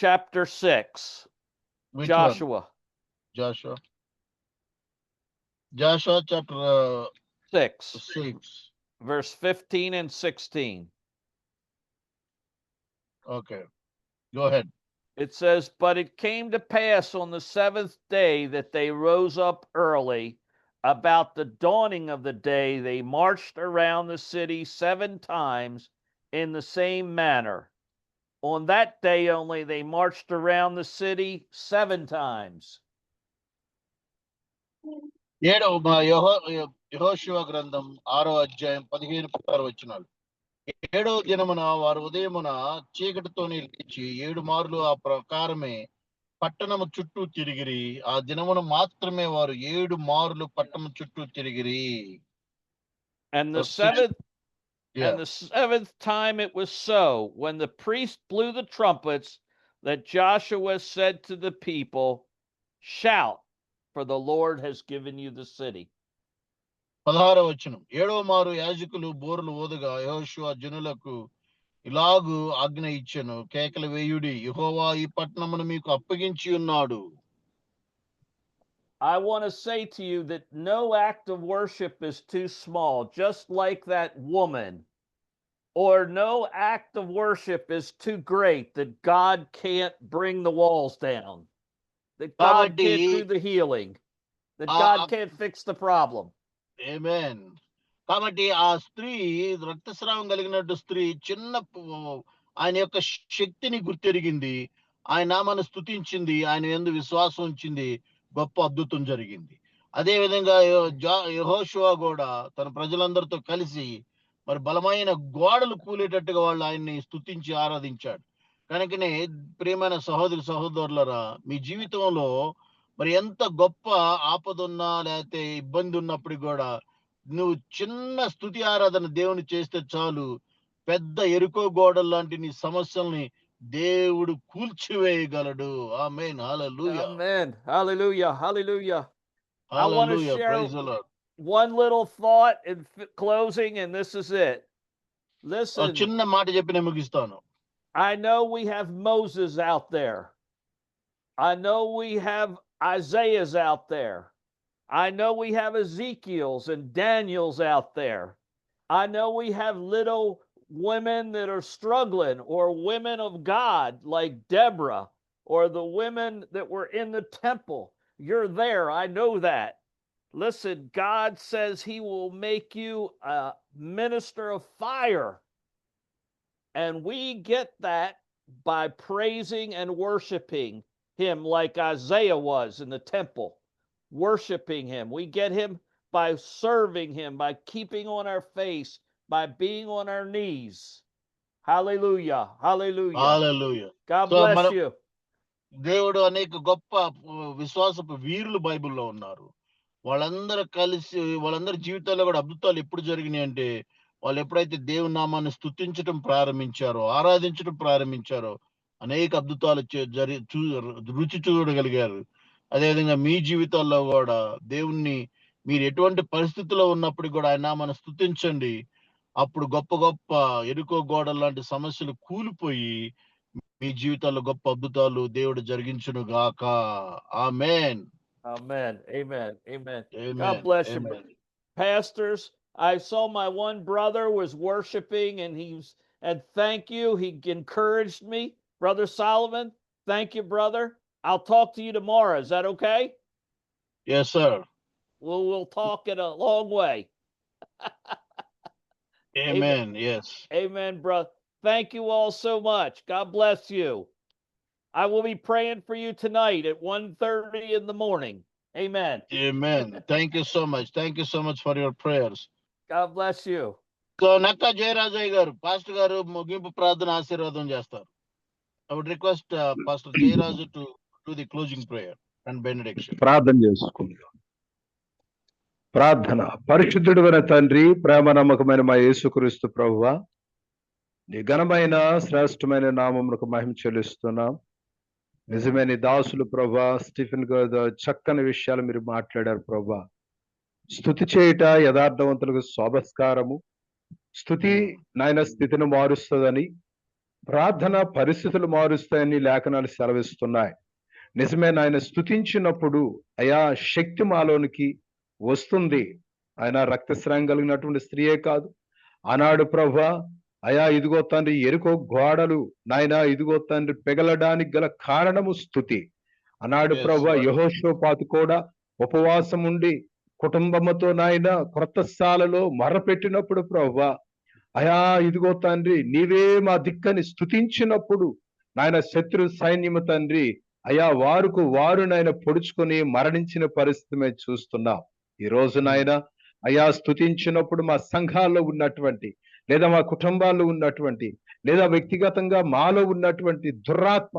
S4: Chapter 6. Joshua.
S1: Jashuva chapter
S4: 6.
S1: 6.
S4: Verse 15 and 16.
S1: Okay, go ahead.
S4: It says, "But it came to pass on the 7th day that they rose up early. About the dawning of the day, they marched around the city 7 times in the same manner. On that day only, they marched around the city 7 times."
S1: యెహోషువ గ్రంథం 6వ అధ్యాయం 15-16 వచనాలు. 7వ దినమున వారు ఉదయమున చీకటితో లేచి 7 మార్లు ఆ ప్రకారమే పట్టణము చుట్టూ తిరిగిరి. ఆ దినమున మాత్రమే వారు 7 మార్లు పట్టణము చుట్టూ తిరిగిరి.
S4: And the seventh time it was so, when the priest blew the trumpets, that Joshua said to the people, "Shout, for the Lord has given you the city."
S1: 16వ వచనం. 7వ మారు యాజకులు బోరులు ఊదగా యెహోషువ జనులకు ఇలాగు ఆజ్ఞ ఇచ్చెను, కేకలు వేయుడి, యెహోవా ఈ పట్టణమును మీకు అప్పగించి ఉన్నాడు.
S4: I want to say to you that no act of worship is too small, just like that woman. Or no act of worship is too great that God can't bring the walls down, that God can't do the healing, that God can't fix the problem.
S1: Amen. కాబట్టి ఆ స్త్రీ రక్తస్రావం కలిగినట్టు స్త్రీ ఆయన యొక్క శక్తిని గుర్తెరిగింది, ఆయన నామాన్ని స్తుతించింది, ఆయన యందు విశ్వాసం ఉంచింది, గొప్ప అద్భుతం జరిగింది. అదే విధంగా యెహోషువ కూడా తన ప్రజలందరితో కలిసి మరి బలమైన గోడలు కూలేటట్టుగా వాళ్ళు ఆయన్ని స్తుతించి ఆరాధించాడు. కనుకనే ప్రియమైన సహోదరులరా, మీ జీవితంలో మరి ఎంత గొప్ప ఆపదున్నా లేకపోతే ఇబ్బంది ఉన్నప్పుడు కూడా నువ్వు చిన్న స్తుతి ఆరాధన దేవుని చేస్తే చాలు, పెద్ద ఎరుకో గోడలు లాంటి నీ సమస్యల్ని దేవుడు కూల్చివేయగలడు. ఆమేన్. హల్లెలూయా.
S4: Amen. Hallelujah. Hallelujah. I want to share
S1: Praise the Lord.
S4: one little thought in closing, and this is it. Listen,
S1: చిన్న మాట చెప్పి నేను ముగిస్తాను.
S4: I know we have Moses out there. I know we have Isaiah's out there. I know we have Ezekiel's and Daniel's out there. I know we have little women that are struggling, or women of God like Deborah, or the women that were in the temple. You're there. I know that. Listen, God says He will make you a minister of fire. And we get that by praising and worshiping Him like Isaiah was in the temple, worshiping Him. We get Him by serving Him, by keeping on our face, by being on our knees. Hallelujah. Hallelujah.
S1: Hallelujah.
S4: God
S1: So,
S4: bless you.
S1: దేవుడు అనేక గొప్ప విశ్వాసపు వీరులు బైబిల్లో ఉన్నారు. వాళ్ళందరి జీవితాల్లో కూడా అద్భుతాలు ఎప్పుడు జరిగినాయి అంటే, వాళ్ళు ఎప్పుడైతే దేవుని నామాన్ని స్తుతించడం ప్రారంభించారో, ఆరాధించడం ప్రారంభించారో, అనేక అద్భుతాలు రుచి చూడగలిగారు. అదేవిధంగా మీ జీవితాల్లో కూడా దేవుణ్ణి మీరు ఎటువంటి పరిస్థితుల్లో ఉన్నప్పుడు కూడా ఆయన నామాన్ని స్తుతించండి. అప్పుడు గొప్ప గొప్ప ఎరుకో గోడలు లాంటి సమస్యలు కూలిపోయి మీ జీవితాల్లో గొప్ప అద్భుతాలు దేవుడు జరిగించును గాక. ఆమేన్.
S4: Amen. Amen. Amen.
S1: Amen.
S4: God bless you.
S1: Amen.
S4: Pastors, I saw my one brother was worshiping, and thank you. He encouraged me. Brother Solomon, thank you, brother. I'll talk to you tomorrow. Is that okay?
S1: Yes, sir.
S4: We'll talk in a long way.
S1: Amen. Yes.
S4: Amen, brother. Thank you all so much. God bless you. I will be praying for you tonight at 1:30 in the morning. Amen.
S1: Amen. Thank you so much. Thank you so much for your prayers.
S4: God bless you.
S1: So, Nakka జయరాజయ్య గారు, pastor గారు ముగింపు ప్రార్థన ఆశీర్వాదం చేస్తారు. I would request Pastor Jayaraj to do the closing prayer. and benediction.
S2: ప్రార్థన చేసుకుందాం. ప్రార్థన. పరిశుద్ధుడైన తండ్రి, ప్రేమ నమ్మకమైన మా యేసుక్రీస్తు ప్రభువా, నీ ఘనమైన శ్రేష్టమైన నామమునకు మహిమ చెల్లిస్తున్నాం. నిజమైన దాసులు ప్రభా స్టీఫెన్ గారు చక్కని విషయాలు మీరు మాట్లాడారు ప్రభా. స్తుతి చేయుట యథార్థవంతులకు శోభస్కారము. స్తుతి నాయన స్థితిని మారుస్తుందని, ప్రార్థన పరిస్థితులు మారుస్తాయని లేఖనాలు సెలవిస్తున్నాయి. నిజమే నాయన, స్తుతించినప్పుడు అయా శక్తి మాలోనికి వస్తుంది. ఆయన రక్తస్రావం కలిగినటువంటి స్త్రీయే కాదు, ఆనాడు ప్రభా అయా ఇదిగో తండ్రి ఎరుకో గోడలు నాయన ఇదిగో తండ్రి పెగలడానికి గల కారణము స్తుతి. ఆనాడు ప్రభా యెహోషాపాతు కూడా ఉపవాసం ఉండి కుటుంబముతో నాయన క్రొత్త స్థాలలో మర్రపెట్టినప్పుడు ప్రభా అయా ఇదిగో తండ్రి నీవే మా దిక్కని స్తుతించినప్పుడు నాయన శత్రు సైన్యము తండ్రి అయా వారు నాయన పొడుచుకొని మరణించిన పరిస్థితి మేము చూస్తున్నాం. ఈ రోజు నాయన అయా స్తుతించినప్పుడు మా సంఘాల్లో ఉన్నటువంటి, లేదా మా కుటుంబాల్లో ఉన్నటువంటి, లేదా వ్యక్తిగతంగా మాలో ఉన్నటువంటి దురాత్మ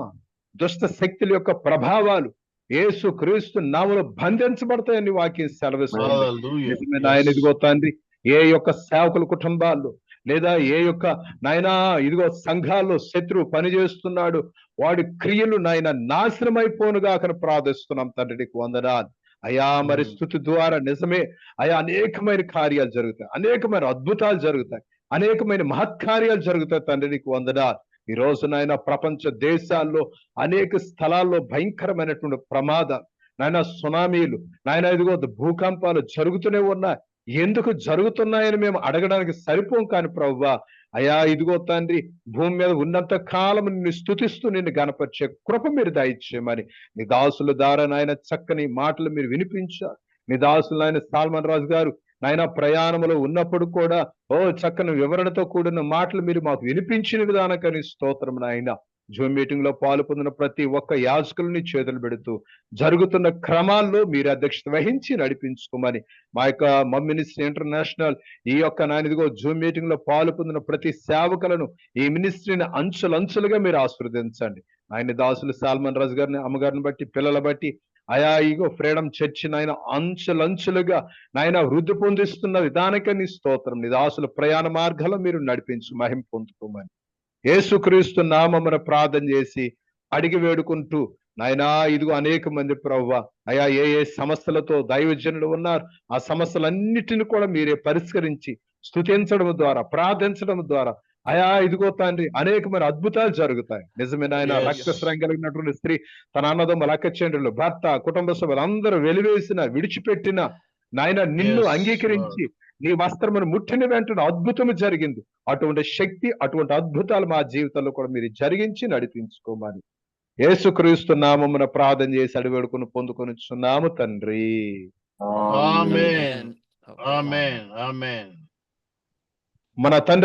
S2: దుష్ట శక్తుల యొక్క ప్రభావాలు యేసు క్రీస్తు నామములో బంధించబడతాయని వాక్యం సెలవిస్తుంది. నాయన ఇదిగో తండ్రి ఏ యొక్క సేవకుల కుటుంబాల్లో, లేదా ఏ యొక్క నాయనా ఇదిగో సంఘాల్లో శత్రువు పనిచేస్తున్నాడు, వాడి క్రియలు నాయన నాశనమైపోనుగా అక్కడ ప్రార్థిస్తున్నాం తండ్రికి వందనాలు. అయా మరి స్తుతి ద్వారా నిజమే అయా అనేకమైన కార్యాలు జరుగుతాయి, అనేకమైన అద్భుతాలు జరుగుతాయి, అనేకమైన మహత్కార్యాలు జరుగుతాయి తండ్రికి వందనాలు. ఈ రోజు నాయన ప్రపంచ దేశాల్లో అనేక స్థలాల్లో భయంకరమైనటువంటి ప్రమాదాలు నాయన, సునామీలు నాయన ఇదిగో భూకంపాలు జరుగుతూనే ఉన్నాయి. ఎందుకు జరుగుతున్నాయని మేము అడగడానికి సరిపోం. కానీ ప్రభువా అయా ఇదిగో తండ్రి భూమి మీద ఉన్నంత కాలం నిన్ను స్తుతిస్తూ నిన్ను గణపరిచే కృప మీరు దయచేయమని నీ దాసుల ద్వారా నాయన చక్కని మాటలు మీరు వినిపించారు. నీ దాసులు నాయన సాల్మన్ రాజు గారు నాయన ప్రయాణంలో ఉన్నప్పుడు కూడా చక్కని వివరణతో కూడిన మాటలు మీరు మాకు వినిపించిన విధానానికి స్తోత్రం నాయన. జూమ్ మీటింగ్ లో పాలు పొందిన ప్రతి ఒక్క యాజకులని చేతులు పెడుతూ జరుగుతున్న క్రమాల్లో మీరు అధ్యక్షత వహించి నడిపించుకోమని మా యొక్క మమ్ మినిస్ట్రీ ఇంటర్నేషనల్ ఈ యొక్క నాయనదిగో జూమ్ మీటింగ్ లో పాలు పొందిన ప్రతి సేవకులను ఈ మినిస్ట్రీని అంచులంచులుగా మీరు ఆశీర్వదించండి. ఆయన దాసులు సాల్మన్ రాజు గారిని, అమ్మగారిని బట్టి, పిల్లల బట్టి అయా ఇగో ఫ్రీడమ్ చర్చి నాయన అంచులంచులుగా నాయన వృద్ధి పొందిస్తున్న విధానిక నీ స్తోత్రం. నీ దాసుల ప్రయాణ మార్గాల్లో మీరు నడిపించు మహిమ పొందుకోమని యేసుక్రీస్తు నామమున ప్రార్థన చేసి అడిగి వేడుకుంటూ నాయనా ఇదిగో అనేక మంది ప్రభువా అయా ఏ సమస్యలతో దైవజనులు ఉన్నారు, ఆ సమస్యలన్నిటిని కూడా మీరే పరిష్కరించి స్తుతించడం ద్వారా, ప్రార్థించడం ద్వారా అయా ఇదిగో తండ్రి అనేకమైన అద్భుతాలు జరుగుతాయి. నిజమే నాయన, రక్తస్రావం కలిగినటువంటి స్త్రీ తన అన్నదమ్ముల అక్కచెండ్రులు, భర్త, కుటుంబ సభ్యులు అందరూ వెలివేసిన, విడిచిపెట్టిన నాయన నిన్ను అంగీకరించి నీ వస్త్రమును ముట్టిన వెంటనే అద్భుతము జరిగింది. అటువంటి శక్తి, అటువంటి అద్భుతాలు మా జీవితంలో కూడా మీరు జరిగించి నడిపించుకోమని యేసుక్రీస్తు నామమున ప్రార్థన చేసి అడివేడుకుని పొందుకొనిచున్నాము తండ్రి.
S1: ఆమేన్. ఆమేన్. ఆమేన్.
S2: మన తండ్రి